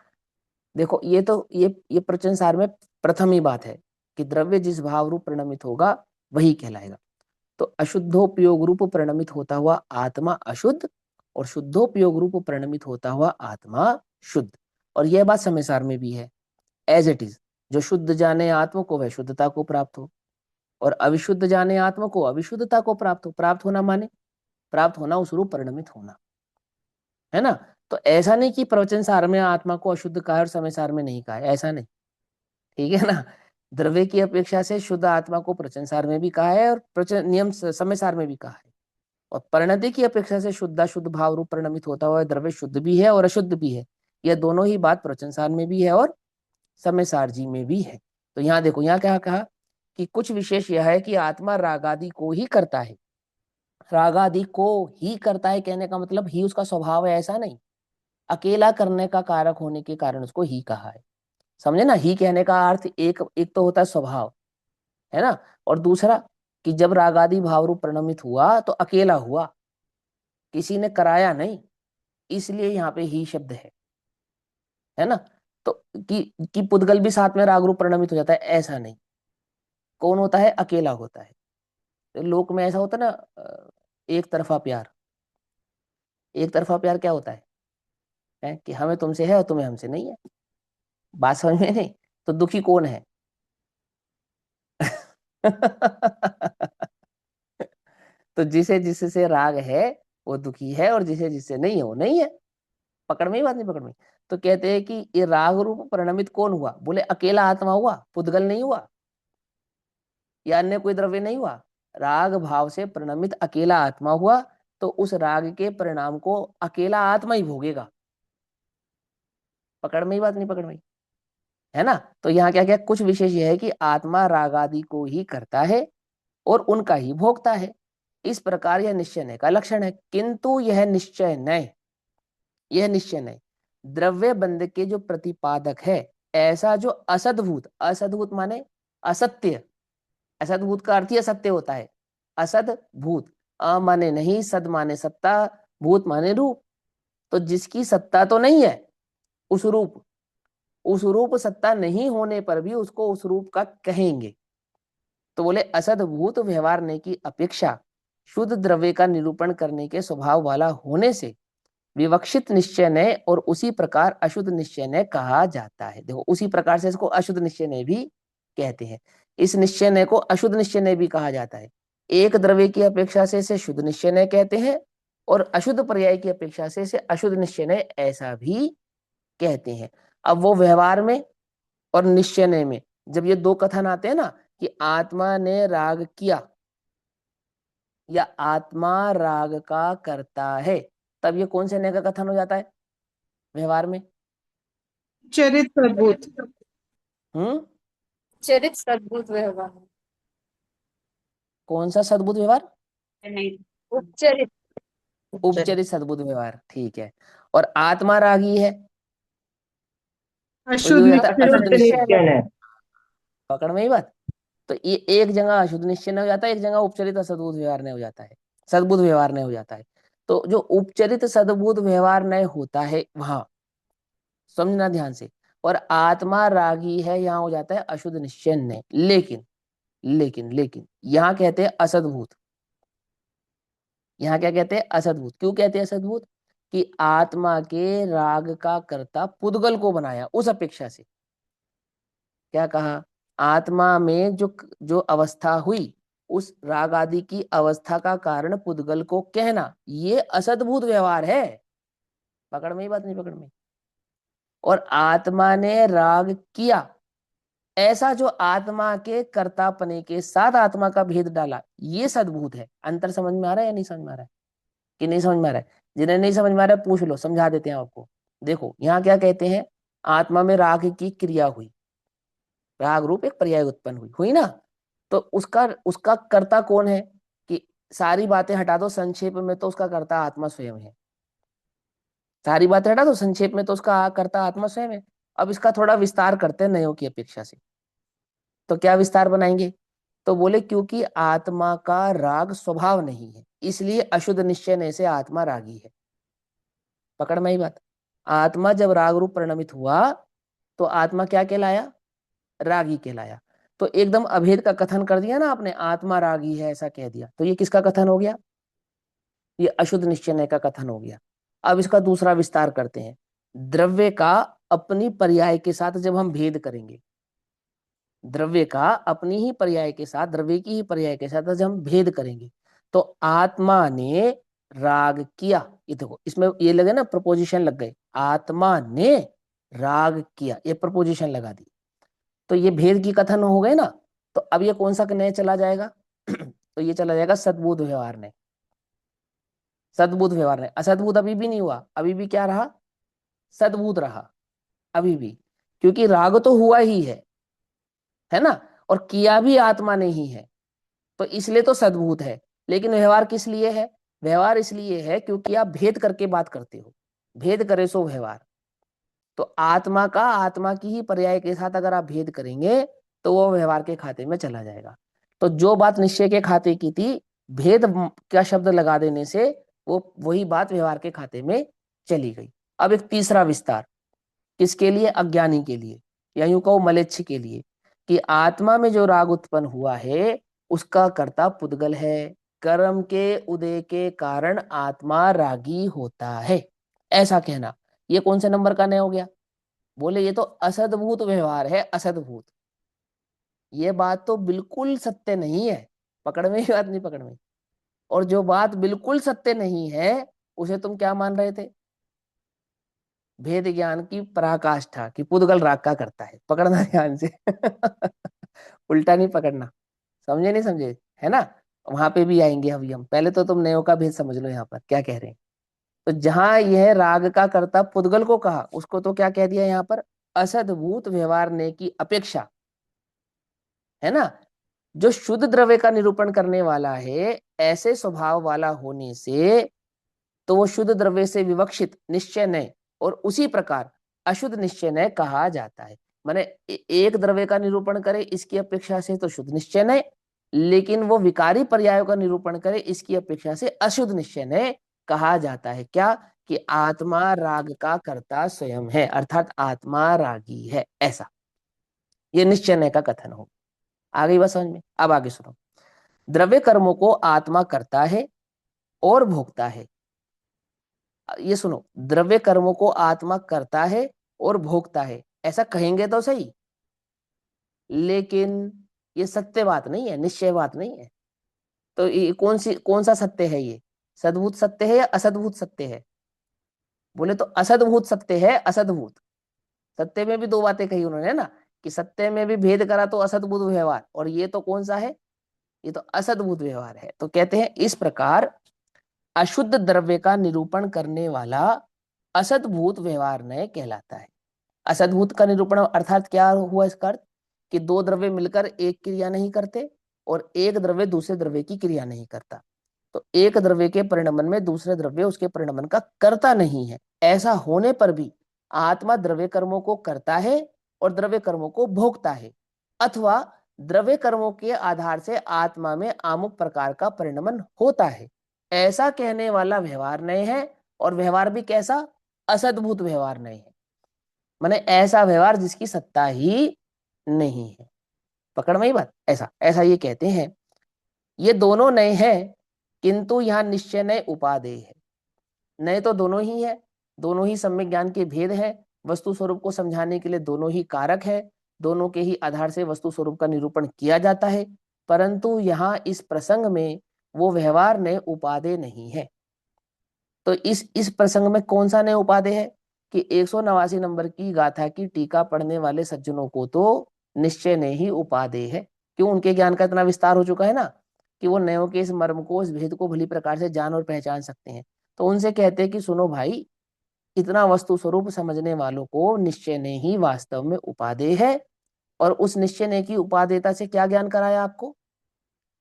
देखो ये तो ये प्रवचन सार में प्रथम ही बात है कि द्रव्य जिस भाव रूप परिणमित होगा वही कहलाएगा। तो अशुद्धोपयोग रूप परिणमित होता हुआ आत्मा अशुद्ध और शुद्धोपयोग रूप परिणमित होता हुआ आत्मा शुद्ध। और यह बात समय सार में भी है, एज इट इज। जो शुद्ध जाने आत्मा को वह शुद्धता को प्राप्त हो, और अविशुद्ध जाने आत्मा को अविशुद्धता को प्राप्त हो। प्राप्त होना माने प्राप्त होना, उस रूप परिणमित होना, है ना। तो ऐसा नहीं कि प्रवचन सार में आत्मा को अशुद्ध कहा है और समय सार में नहीं कहा है, ऐसा नहीं। ठीक है ना। द्रव्य की अपेक्षा से शुद्ध आत्मा को प्रवचन सार में भी कहा है और प्रवचन नियम समय सार में भी कहा है। और परिणति की अपेक्षा से शुद्ध शुद्ध भाव रूप परिणमित होता हुआ द्रव्य शुद्ध भी है और अशुद्ध भी है। यह दोनों ही बात प्रवचन सार में भी है और समय सारजी में भी है। तो यहाँ देखो, यहाँ क्या कहा कि कुछ विशेष यह है कि आत्मा रागादि को ही करता है। रागादि को ही करता है कहने का मतलब ही उसका स्वभाव है, ऐसा नहीं। अकेला करने का कारक होने के कारण उसको ही कहा है। समझे ना। ही कहने का अर्थ एक एक तो होता है स्वभाव, है ना, और दूसरा कि जब रागादि भाव रूप परिणमित हुआ तो अकेला हुआ, किसी ने कराया नहीं, इसलिए यहाँ पे ही शब्द है ना। तो कि पुद्गल भी साथ में राग रूप परिणमित हो जाता है, ऐसा नहीं। कौन होता है, अकेला होता है। तो लोक में ऐसा होता है ना, एक तरफा प्यार। एक तरफा प्यार क्या होता है कि हमें तुमसे है और तुम्हें हमसे नहीं है। बात समझ में नहीं। तो दुखी कौन है? तो जिसे जिससे राग है वो दुखी है, और जिसे जिससे नहीं है वो नहीं है। पकड़ में ही बात, नहीं पकड़ में। तो कहते हैं कि ये राग रूप परिणमित कौन हुआ, बोले अकेला आत्मा हुआ, पुद्गल नहीं हुआ या अन्य कोई द्रव्य नहीं हुआ। राग भाव से परिणमित अकेला आत्मा हुआ, तो उस राग के परिणाम को अकेला आत्मा ही भोगेगा। पकड़ में ही बात, नहीं पकड़ में ही, है ना। तो यहाँ क्या क्या कुछ विशेष यह है कि आत्मा रागादि को ही करता है और उनका ही भोगता है। इस प्रकार यह निश्चय नय का लक्षण है। किंतु यह निश्चय नय द्रव्य बंध के जो प्रतिपादक है, ऐसा जो असद्भूत, असद्भूत माने असत्य, असद्भूत का अर्थ ही असत्य होता है। असद भूत, अ माने नहीं, सद माने सत्ता, भूत माने रूप। तो जिसकी सत्ता तो नहीं है, उस रूप सत्ता नहीं होने पर भी उसको उस रूप का कहेंगे। तो बोले असद्भूत व्यवहारने की अपेक्षा शुद्ध द्रव्य का निरूपण करने के स्वभाव वाला होने से विवक्षित निश्चय नय और उसी प्रकार अशुद्ध निश्चय नय कहा जाता है। देखो, उसी प्रकार से इसको अशुद्ध निश्चय नय भी कहते हैं। इस निश्चय नय को अशुद्ध निश्चय नय भी कहा जाता है। एक द्रव्य की अपेक्षा से इसे शुद्ध निश्चय नय कहते हैं, और अशुद्ध पर्याय की अपेक्षा से इसे अशुद्ध निश्चय नय ऐसा भी कहते हैं। अब वो व्यवहार में और निश्चय नय में जब ये दो कथन आते हैं ना, कि आत्मा ने राग किया या आत्मा राग का करता है, तब ये कौन से नय का कथन हो जाता है व्यवहार में? चरित अद्भुत। हम्म। चरित सद्भुत व्यवहार। कौन सा सद्बुद्ध व्यवहार? नहीं, उपचरित। उपचरित सद्बुद्ध व्यवहार, ठीक है। और आत्मा रागी है तो ये अशुद्ध हो जाता है अशुद्ध निश्चय निश्चय नय। नय। पकड़ में ही बात। तो ये एक जगह अशुद्ध निश्चय नय हो जाता है, एक जगह उपचरित सद्बुद्ध व्यवहार नय हो जाता है, सद्बुद्ध व्यवहार नय हो जाता है। तो जो उपचरित सद्बुद्ध व्यवहार नय होता है वहां समझना ध्यान से, और आत्मा रागी है यहाँ हो जाता है अशुद्ध निश्चय नय। लेकिन यहाँ कहते हैं असद्भूत। यहाँ क्या कहते हैं? असद्भूत। क्यों कहते हैं असद्भूत? कि आत्मा के राग का कर्ता पुद्गल को बनाया उस अपेक्षा से। क्या कहा? आत्मा में जो जो अवस्था हुई, उस राग आदि की अवस्था का कारण पुद्गल को कहना, ये असद्भूत व्यवहार है। पकड़ में ही बात, नहीं पकड़ में। और आत्मा ने राग किया, ऐसा जो आत्मा के कर्तापने के साथ आत्मा का भेद डाला, ये सद्भूत है। अंतर समझ में आ रहा है या नहीं समझ में आ रहा है? कि नहीं समझ में आ रहा है? जिन्हें नहीं समझ में आ रहा है पूछ लो, समझा देते हैं आपको। देखो, यहाँ क्या कहते हैं, आत्मा में राग की क्रिया हुई, राग रूप एक पर्याय उत्पन्न हुई हुई ना। तो उसका उसका कर्ता कौन है? कि सारी बातें हटा दो, संक्षेप में तो उसका कर्ता आत्मा स्वयं है। सारी बातें हटा दो, संक्षेप में तो उसका कर्ता आत्मा स्वयं है। अब इसका थोड़ा विस्तार करते हैं नयों की अपेक्षा से। तो क्या विस्तार बनाएंगे? तो बोले क्योंकि आत्मा का राग स्वभाव नहीं है, इसलिए अशुद्ध निश्चय ने से आत्मा रागी है। पकड़ में ही बात। आत्मा जब राग रूप परिणमित हुआ तो आत्मा क्या कहलाया? रागी कहलाया। तो एकदम अभेद का कथन कर दिया ना आपने, आत्मा रागी है ऐसा कह दिया, तो ये किसका कथन हो गया? ये अशुद्ध निश्चय का कथन हो गया। अब इसका दूसरा विस्तार करते हैं। द्रव्य का अपनी पर्याय के साथ जब हम भेद करेंगे, द्रव्य का अपनी ही पर्याय के साथ, द्रव्य की ही पर्याय के साथ जब हम भेद करेंगे तो आत्मा ने राग किया, ये देखो इसमें ये लगे ना प्रपोजिशन लग गए, आत्मा ने राग किया, ये प्रपोजिशन लगा दी, तो ये भेद की कथन हो गए ना। तो अब ये कौन सा नए चला जाएगा तो ये चला जाएगा सद्बुद्ध व्यवहार ने, सद्बुद्ध व्यवहार ने। असद्बुद्ध अभी भी नहीं हुआ, अभी भी क्या रहा, सद्बुद्ध रहा अभी भी, क्योंकि राग तो हुआ ही है ना, और किया भी आत्मा ने ही है, तो इसलिए तो सद्भूत है। लेकिन व्यवहार किस लिए है, व्यवहार इसलिए है क्योंकि आप भेद करके बात करते हो, भेद करे सो व्यवहार। तो आत्मा का आत्मा की ही पर्याय के साथ अगर आप भेद करेंगे तो वो व्यवहार के खाते में चला जाएगा। तो जो बात निश्चय के खाते की थी, भेद का शब्द लगा देने से वो वही बात व्यवहार के खाते में चली गई। अब एक तीसरा विस्तार, किसके लिए, अज्ञानी के लिए, या यूं कहो मलेच्छ के लिए, कि आत्मा में जो राग उत्पन्न हुआ है उसका कर्ता पुद्गल है, कर्म के उदय के कारण आत्मा रागी होता है, ऐसा कहना। ये कौन से नंबर का नया हो गया, बोले ये तो असद्भूत व्यवहार है, असद्भूत। ये बात तो बिल्कुल सत्य नहीं है, पकड़ में ही बात नहीं, पकड़ में। और जो बात बिल्कुल सत्य नहीं है उसे तुम क्या मान रहे थे, भेद ज्ञान की पराकाष्ठा, कि पुद्गल राग का करता है, पकड़ना ध्यान से उल्टा नहीं पकड़ना, समझे नहीं समझे, है ना। वहां पे भी आएंगे अभी हम, पहले तो तुम नयो का भेद समझ लो यहाँ पर क्या कह रहे हैं। तो जहां यह राग का कर्ता पुद्गल को कहा, उसको तो क्या कह दिया यहाँ पर, असद्भूत व्यवहार ने की अपेक्षा, है ना। जो शुद्ध द्रव्य का निरूपण करने वाला है ऐसे स्वभाव वाला होने से, तो वो शुद्ध द्रव्य से विवक्षित निश्चय नय और उसी प्रकार अशुद्ध निश्चय नय कहा जाता है। माने एक द्रव्य का निरूपण करे इसकी अपेक्षा से तो शुद्ध निश्चय नय, लेकिन वो विकारी पर्यायों का निरूपण करे इसकी अपेक्षा से अशुद्ध निश्चय नय कहा जाता है। क्या, कि आत्मा राग का कर्ता स्वयं है, अर्थात आत्मा रागी है, ऐसा ये निश्चय नय का कथन हो। आ गई बात समझ में। अब आगे सुनो, द्रव्य कर्मों को आत्मा करता है और भोगता है। ये सुनो, द्रव्य कर्मों को आत्मा करता है और भोगता है, ऐसा कहेंगे तो सही, लेकिन ये सत्य बात नहीं है, निश्चय बात नहीं है। तो ये कौन सा सत्य है, ये सद्भूत सत्य है या असद्भूत सत्य है, बोले तो असद्भूत सत्य है, असद्भूत। सत्य में भी दो बातें कही उन्होंने, है ना, कि सत्य में भी भेद करा तो असद्भुत व्यवहार, और ये तो कौन सा है, ये तो असद्भुत व्यवहार है। तो कहते हैं इस प्रकार अशुद्ध द्रव्य का निरूपण करने वाला असद्भूत व्यवहार नय कहलाता है। असद्भुत का निरूपण अर्थात क्या हुआ, इसका अर्थ कि दो द्रव्य मिलकर एक क्रिया नहीं करते और एक द्रव्य दूसरे द्रव्य की क्रिया नहीं करता, तो एक द्रव्य के परिणमन में दूसरे द्रव्य उसके परिणमन का कर्ता नहीं है। ऐसा होने पर भी आत्मा द्रव्य कर्मों को करता है और द्रव्य कर्मों को भोगता है, अथवा द्रव्य कर्मों के आधार से आत्मा में अमुक प्रकार का परिणमन होता है, ऐसा कहने वाला व्यवहार नहीं है। और व्यवहार भी कैसा, असद्भुत व्यवहार नहीं है, माने ऐसा व्यवहार जिसकी सत्ता ही नहीं है। पकड़ में ही बात, ऐसा ऐसा ये कहते हैं। ये दोनों नए हैं, किंतु यहाँ निश्चय नए उपादेय है। नए तो दोनों ही है, दोनों ही सम्यक ज्ञान के भेद है, वस्तु स्वरूप को समझाने के लिए दोनों ही कारक है, दोनों के ही आधार से वस्तु स्वरूप का निरूपण किया जाता है। परंतु यहाँ इस प्रसंग में वो व्यवहार नए उपादेय नहीं है। तो इस प्रसंग में कौन सा नए उपादेय है, कि 189 नंबर की गाथा की टीका पढ़ने वाले सज्जनों को तो निश्चय ने ही उपादेय है। क्यों, उनके ज्ञान का इतना विस्तार हो चुका है ना, कि वो नयों के इस मर्म को, इस भेद को भली प्रकार से जान और पहचान सकते हैं। तो उनसे कहते हैं कि सुनो भाई, इतना वस्तु स्वरूप समझने वालों को निश्चय ने ही वास्तव में उपादेय है। और उस निश्चय ने की उपादेयता से क्या ज्ञान कराया आपको,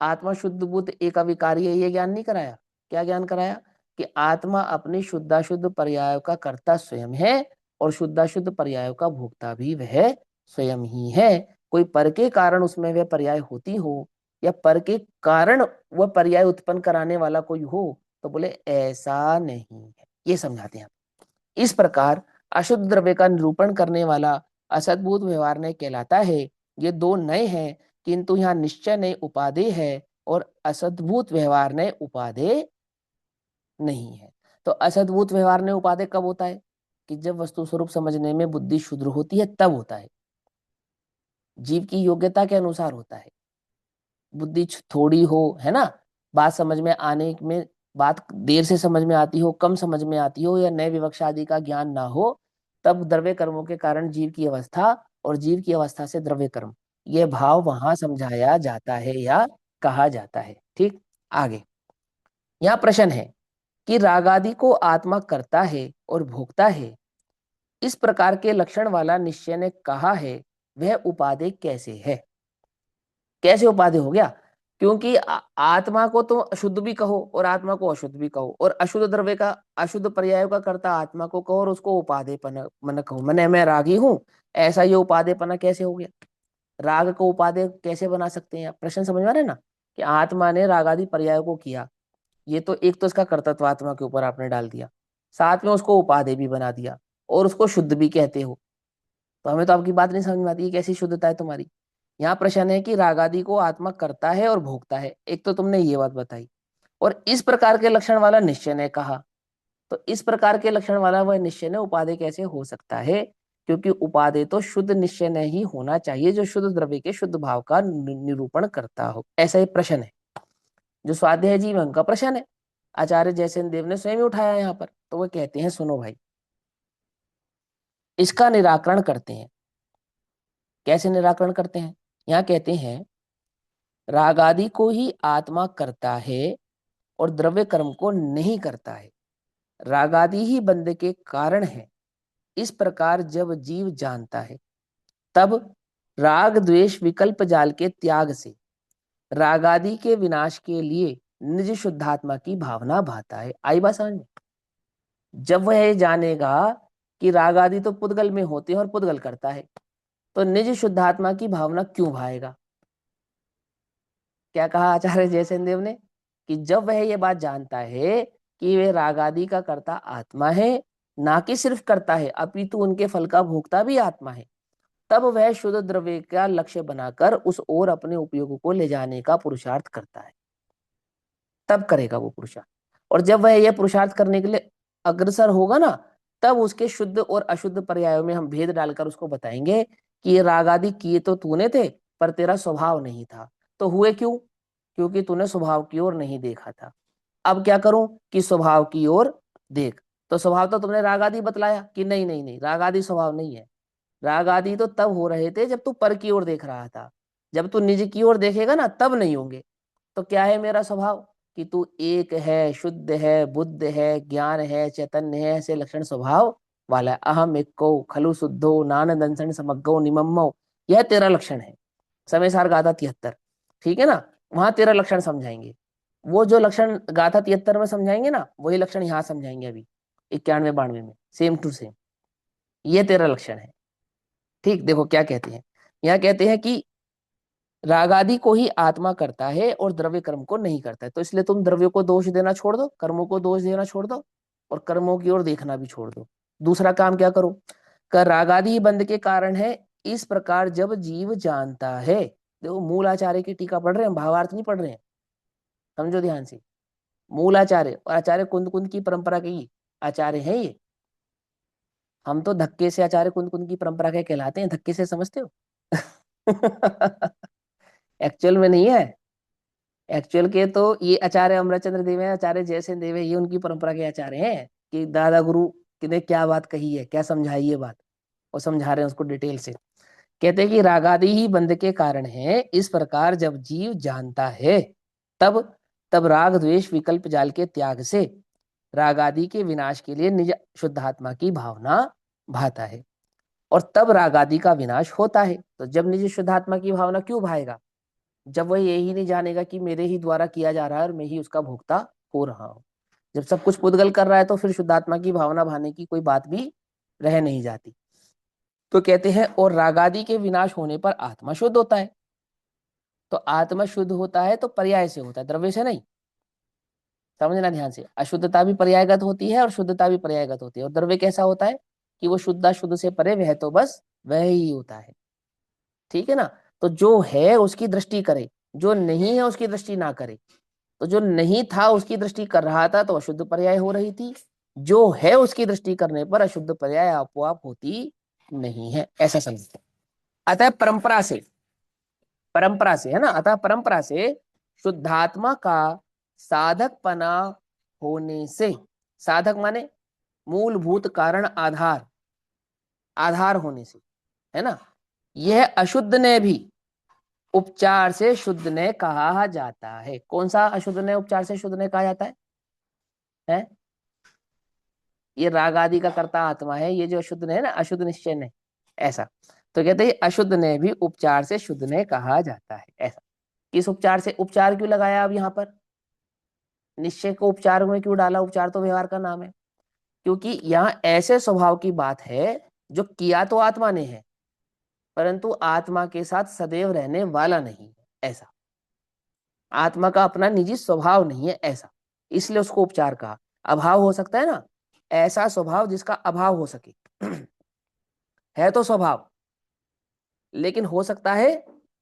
आत्मा शुद्ध बुद्ध एक अविकारी है, ये ज्ञान नहीं कराया। क्या ज्ञान कराया, कि आत्मा अपनी शुद्धाशुद्ध पर्यायों का कर्ता स्वयं है और शुद्धाशुद्ध पर्यायों का भोक्ता भी वह स्वयं ही है। कोई पर के कारण उसमें वह पर्याय होती हो या पर के कारण वह पर्याय उत्पन्न कराने वाला कोई हो, तो बोले ऐसा नहीं है, ये समझाते हैं। इस प्रकार अशुद्ध द्रव्य का निरूपण करने वाला असद्भुत व्यवहार ने कहलाता है। ये दो नए हैं, किंतु यहाँ निश्चय नए उपादेय है और असद्भुत व्यवहार ने उपादेय नहीं है। तो असद्भुत व्यवहार ने उपादेय कब होता है, कि जब वस्तु स्वरूप समझने में बुद्धि शुद्र होती है तब होता है। जीव की योग्यता के अनुसार होता है। बुद्धि थोड़ी हो, है ना, बात समझ में आने में, बात देर से समझ में आती हो, कम समझ में आती हो, या नए विवक्षा आदि का ज्ञान ना हो, तब द्रव्य कर्मों के कारण जीव की अवस्था और जीव की अवस्था से द्रव्य कर्म, ये भाव वहां समझाया जाता है या कहा जाता है। ठीक, आगे यहाँ प्रश्न है कि रागादि को आत्मा करता है और भोगता है, इस प्रकार के लक्षण वाला निश्चय ने कहा है, वह उपादेय कैसे है? कैसे उपादेय हो गया? क्योंकि आत्मा को तुम अशुद्ध भी कहो और आत्मा को अशुद्ध भी कहो, और अशुद्ध द्रव्य का, अशुद्ध पर्याय का कर्ता आत्मा को कहो और उसको उपादेयपना मन कहो, मैंने मैं रागी हूं, ऐसा ये उपादेयपना कैसे हो गया? राग को उपादेय कैसे बना सकते हैं? प्रश्न समझ में आ रहा है ना, कि आत्मा ने रागादि पर्याय को किया, ये तो एक तो इसका कर्तत्व आत्मा के ऊपर आपने डाल दिया, साथ में उसको उपादेय भी बना दिया, और उसको शुद्ध भी कहते हो। तो हमें तो आपकी बात नहीं समझ में आती है, कैसी शुद्धता है तुम्हारी? यहाँ प्रश्न है कि रागादि को आत्मा करता है और भोगता है, एक तो तुमने ये बात बताई, और इस प्रकार के लक्षण वाला निश्चय ने कहा, तो इस प्रकार के लक्षण वाला वह निश्चय ने उपादेय कैसे हो सकता है? क्योंकि उपादेय तो शुद्ध निश्चय ने ही होना चाहिए, जो शुद्ध द्रव्य के शुद्ध भाव का निरूपण करता हो। ऐसा ही प्रश्न है जो स्वाध्याय जीवन का प्रश्न है, आचार्य जयसेन देव ने स्वयं ही उठाया यहाँ पर। तो वो कहते हैं, सुनो भाई, इसका निराकरण करते हैं। कैसे निराकरण करते हैं? यहाँ कहते हैं, रागादि को ही आत्मा करता है और द्रव्य कर्म को नहीं करता है, रागादि ही बंध के कारण है। इस प्रकार जब जीव जानता है, तब राग द्वेष विकल्प जाल के त्याग से रागादि के विनाश के लिए निज शुद्धात्मा की भावना भाता है। आई बात समझ में? जब वह ये जानेगा कि राग आदि तो पुद्गल में होते हैं और पुद्गल करता है, तो निज शुद्धात्मा की भावना क्यों भाएगा? क्या कहा आचार्य जयसेन देव ने, कि जब वह ये बात जानता है कि वे राग आदि का कर्ता आत्मा है, ना कि सिर्फ करता है अपितु उनके फल का भोगता भी आत्मा है, तब वह शुद्ध द्रव्य का लक्ष्य बनाकर उस ओर अपने उपयोग को ले जाने का पुरुषार्थ करता है। तब करेगा वो पुरुषार्थ, और जब वह यह पुरुषार्थ करने के लिए अग्रसर होगा ना, तब उसके शुद्ध और अशुद्ध पर्यायों में हम भेद डालकर उसको बताएंगे कि ये राग आदि किए तो तूने थे, पर तेरा स्वभाव नहीं था। तो हुए क्यों? क्योंकि तूने स्वभाव की ओर नहीं देखा था। अब क्या करूं कि स्वभाव की ओर देख। तो स्वभाव तो तुमने राग आदि बतलाया कि नहीं नहीं नहीं, राग आदि स्वभाव नहीं है। राग आदि तो तब हो रहे थे जब तू पर की ओर देख रहा था, जब तू निज की ओर देखेगा ना, तब नहीं होंगे। तो क्या है मेरा स्वभाव? कि तू एक है, शुद्ध है, बुद्ध है, ज्ञान है, चैतन्य है, ऐसे लक्षण स्वभाव वाला है। अहम इक्को खलु शुद्धो नान दंसन समग्गो निमम्मो, यह तेरा लक्षण है। समय सार गाथा 73, ठीक है ना, वहां तेरा लक्षण समझाएंगे। वो जो लक्षण गाथा 73 में समझाएंगे ना, वही लक्षण यहाँ समझाएंगे अभी 91 92 में, सेम टू सेम। ये तेरा लक्षण है। ठीक, देखो क्या कहते हैं, यहाँ कहते हैं कि रागादि को ही आत्मा करता है और द्रव्य कर्म को नहीं करता है। तो इसलिए तुम द्रव्य को दोष देना छोड़ दो, कर्मों को दोष देना छोड़ दो, और कर्मों की ओर देखना भी छोड़ दो। दूसरा काम क्या करो, कर रागादि ही बंध के कारण है। इस प्रकार जब जीव जानता है, देखो मूल आचार्य की टीका पढ़ रहे हैं, भावार्थ नहीं पढ़ रहे हैं, समझो ध्यान से। मूल आचार्य और आचार्य कुंद कुंद की परंपरा के आचार्य है ये। हम तो धक्के से आचार्य कुंद कुंद की परंपरा के कहलाते हैं, धक्के से, समझते हो? एक्चुअल में नहीं है। एक्चुअल के तो ये आचार्य अमरचंद्र देव है, आचार्य जयसेन देव है, ये उनकी परंपरा के आचार्य हैं, कि दादा गुरु ने क्या बात कही है, क्या समझाई है बात, और समझा रहे हैं उसको डिटेल से। कहते हैं कि रागादि ही बंध के कारण है। इस प्रकार जब जीव जानता है, तब तब राग द्वेष विकल्प जाल के त्याग से रागादि के विनाश के लिए निज शुद्धात्मा की भावना भाता है, और तब रागादि का विनाश होता है। तो जब निज शुद्धात्मा की भावना क्यों भाएगा? जब वह यही नहीं जानेगा कि मेरे ही द्वारा किया जा रहा है और मैं ही उसका भोक्ता हो रहा हूं। जब सब कुछ पुद्गल कर रहा है, तो फिर शुद्धात्मा की भावना भाने की कोई बात भी रह नहीं जाती। तो कहते हैं, और रागादि के विनाश होने पर आत्मा शुद्ध होता है। तो आत्मा शुद्ध होता है तो पर्याय से होता है, द्रव्य से नहीं। समझना ध्यान से, अशुद्धता भी पर्यायगत होती है और शुद्धता भी पर्यायगत होती है। और द्रव्य कैसा होता है कि वो शुद्ध शुद्ध से परे, वह तो बस वह ही होता है। ठीक है ना? तो जो है उसकी दृष्टि करे, जो नहीं है उसकी दृष्टि ना करे। तो जो नहीं था उसकी दृष्टि कर रहा था तो अशुद्ध पर्याय हो रही थी, जो है उसकी दृष्टि करने पर अशुद्ध पर्याय अपोआप होती नहीं है, ऐसा समझते। अतः परंपरा से परंपरा से, है ना, अतः परंपरा से शुद्धात्मा का साधकपना होने से, साधक माने मूलभूत कारण, आधार, आधार होने से, है ना, यह अशुद्ध ने भी उपचार से शुद्ध ने कहा जाता है। कौन सा अशुद्ध ने उपचार से शुद्ध ने कहा जाता है? ये राग आदि का कर्ता आत्मा है, ये जो अशुद्ध ने है ना, अशुद्ध निश्चय ने, ऐसा। तो कहते हैं अशुद्ध ने भी उपचार से शुद्ध ने कहा जाता है, ऐसा। इस उपचार से, उपचार क्यों लगाया अब यहाँ पर, निश्चय को उपचार में क्यों डाला? उपचार तो व्यवहार का नाम है, क्योंकि यहाँ ऐसे स्वभाव की बात है जो किया तो आत्मा ने है, परंतु आत्मा के साथ सदैव रहने वाला नहीं है, ऐसा। आत्मा का अपना निजी स्वभाव नहीं है, ऐसा, इसलिए उसको उपचार कहा। अभाव हो सकता है ना, ऐसा स्वभाव जिसका अभाव हो सके। है तो स्वभाव, लेकिन हो सकता है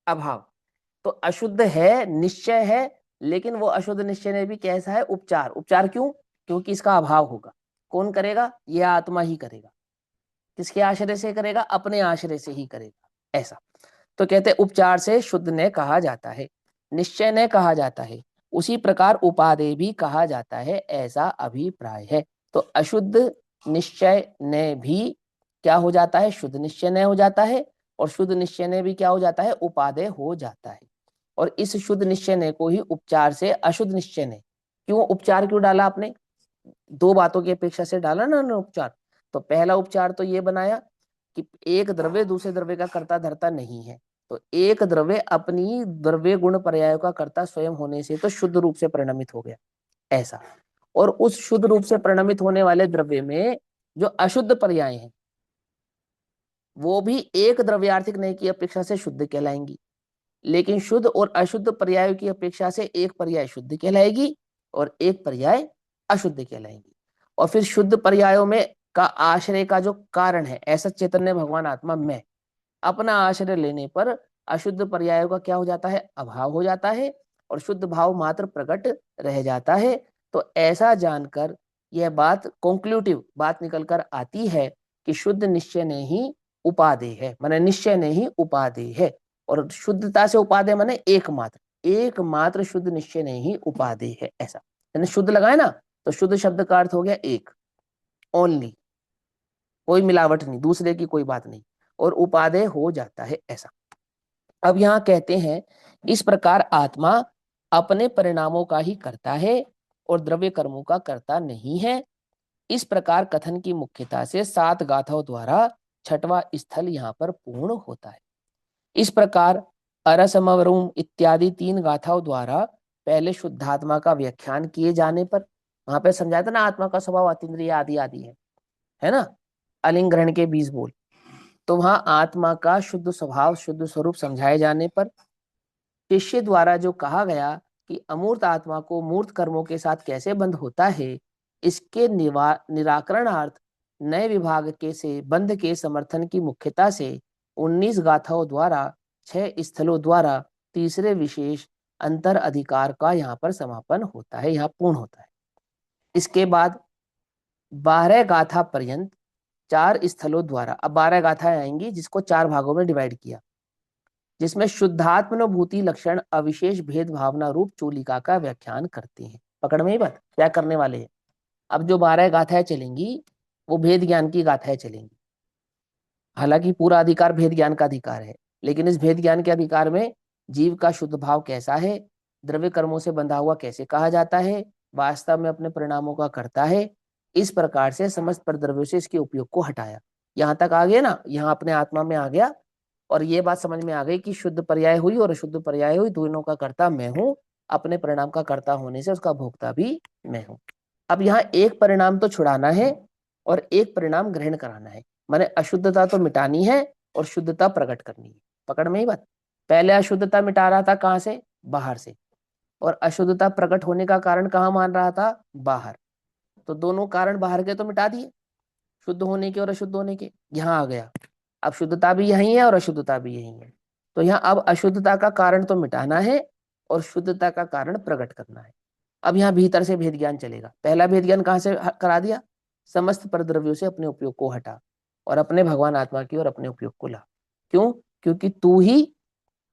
अभाव। तो अशुद्ध है, निश्चय है, लेकिन वो अशुद्ध निश्चय ने भी कैसा है? उपचार। उपचार क्यों? क्योंकि इसका अभाव होगा। कौन करेगा? यह आत्मा ही करेगा। किसके आश्रय से करेगा? अपने आश्रय से ही करेगा, ऐसा। तो कहते उपचार से शुद्ध ने कहा जाता है, निश्चय ने कहा जाता है, उसी प्रकार उपादेय भी कहा जाता है, ऐसा अभिप्राय है। तो अशुद्ध निश्चय ने भी क्या हो जाता है? शुद्ध निश्चय ने हो जाता है, और शुद्ध निश्चय ने भी क्या हो जाता है? उपादेय हो जाता है। और इस शुद्ध निश्चय ने को ही उपचार से अशुद्ध निश्चय ने, क्यों उपचार क्यों डाला आपने? दो बातों की अपेक्षा से डाला ना उपचार। तो पहला उपचार तो ये बनाया कि एक द्रव्य दूसरे द्रव्य का कर्ता धर्ता नहीं है, तो एक द्रव्य अपनी द्रव्य गुण पर्यायों का कर्ता स्वयं होने से तो शुद्ध रूप से परिणमित हो गया, ऐसा। और उस शुद्ध रूप से परिणमित होने वाले द्रव्य में जो अशुद्ध पर्याय हैं वो भी एक द्रव्यार्थिक नय की अपेक्षा से शुद्ध कहलाएंगी, लेकिन शुद्ध और अशुद्ध पर्यायों की अपेक्षा से एक पर्याय शुद्ध कहलाएगी और एक पर्याय अशुद्ध कहलाएंगी। और फिर शुद्ध पर्यायों में का आश्रय का जो कारण है, ऐसा चैतन्य भगवान आत्मा में, अपना आश्रय लेने पर अशुद्ध पर्यायों का क्या हो जाता है? अभाव हो जाता है, और शुद्ध भाव मात्र प्रकट रह जाता है। तो ऐसा जानकर यह बात कंक्लूटिव बात निकल कर आती है कि शुद्ध निश्चय ने ही उपादेय है, माने निश्चय ने ही उपादेय है। और शुद्धता से उपादेय माने एकमात्र, एकमात्र शुद्ध निश्चय ने ही उपादेय है, ऐसा। यानी शुद्ध लगाए ना, तो शुद्ध शब्द का अर्थ हो गया एक, ओनली, कोई मिलावट नहीं, दूसरे की कोई बात नहीं, और उपादेय हो जाता है, ऐसा। अब यहाँ कहते हैं इस प्रकार आत्मा अपने परिणामों का ही करता है और द्रव्य कर्मों का करता नहीं है। इस प्रकार कथन की मुख्यता से 7 गाथाओं द्वारा 6वां स्थल यहाँ पर पूर्ण होता है। इस प्रकार अरसमवरुम इत्यादि 3 गाथाओं द्वारा पहले शुद्धात्मा का व्याख्यान किए जाने पर, वहां पे समझाया था ना आत्मा का स्वभाव अतीन्द्रिय आदि आदि है ना, अलिंग ग्रहण के 20 बोल। तो वहां आत्मा का शुद्ध स्वभाव, शुद्ध स्वरूप समझाए जाने पर शिष्य द्वारा जो कहा गया कि अमूर्त आत्मा को मूर्त कर्मों के साथ कैसे बंध होता है, इसके निराकरणार्थ नए विभाग के से बंध के समर्थन की मुख्यता से 19 गाथाओं द्वारा 6 स्थलों द्वारा तीसरे विशेष अंतर अधिकार का यहाँ पर समापन होता है, यहाँ पूर्ण होता है। इसके बाद 12 गाथा पर्यंत 4 स्थलों द्वारा, अब 12 गाथाएं आएंगी जिसको 4 भागों में डिवाइड किया, जिसमें शुद्धात्मनुभूति लक्षण अविशेष भेद भावना रूप चूलिका का व्याख्यान करते हैं। पकड़ में ही बात, क्या करने वाले हैं। अब जो 12 गाथाएं चलेंगी वो भेद ज्ञान की गाथाएं चलेंगी। हालांकि पूरा अधिकार भेद ज्ञान का अधिकार है, लेकिन इस भेद ज्ञान के अधिकार में जीव का शुद्ध भाव कैसा है, द्रव्य कर्मों से बंधा हुआ कैसे कहा जाता है, वास्तव में अपने परिणामों का करता है, इस प्रकार से समस्त परद्रव्यों से इसके उपयोग को हटाया। यहाँ तक आ गया ना, यहाँ अपने आत्मा में आ गया, और ये बात समझ में आ गई कि शुद्ध पर्याय हुई और अशुद्ध पर्याय हुई, दोनों का कर्ता मैं हूं, अपने परिणाम का कर्ता होने से उसका भोक्ता भी मैं हूं। अब यहाँ एक परिणाम तो छुड़ाना है और एक परिणाम ग्रहण कराना है, माने अशुद्धता तो मिटानी है और शुद्धता प्रकट करनी है। पकड़ में ही बात। पहले अशुद्धता मिटा रहा था कहां से? बाहर से, और अशुद्धता प्रकट होने का कारण कहाँ मान रहा था? बाहर। तो दोनों कारण बाहर के तो मिटा दिए, शुद्ध होने के और अशुद्ध होने के। यहाँ आ गया, अब शुद्धता भी यही है और अशुद्धता भी यही है। तो यहाँ अब अशुद्धता का कारण तो मिटाना है और शुद्धता का कारण प्रकट करना है। अब यहाँ भीतर से भेद ज्ञान चलेगा। पहला भेद ज्ञान कहाँ से करा दिया? समस्त परद्रव्यों से अपने उपयोग को हटा और अपने भगवान आत्मा की और अपने उपयोग को ला। क्यों? क्योंकि तू ही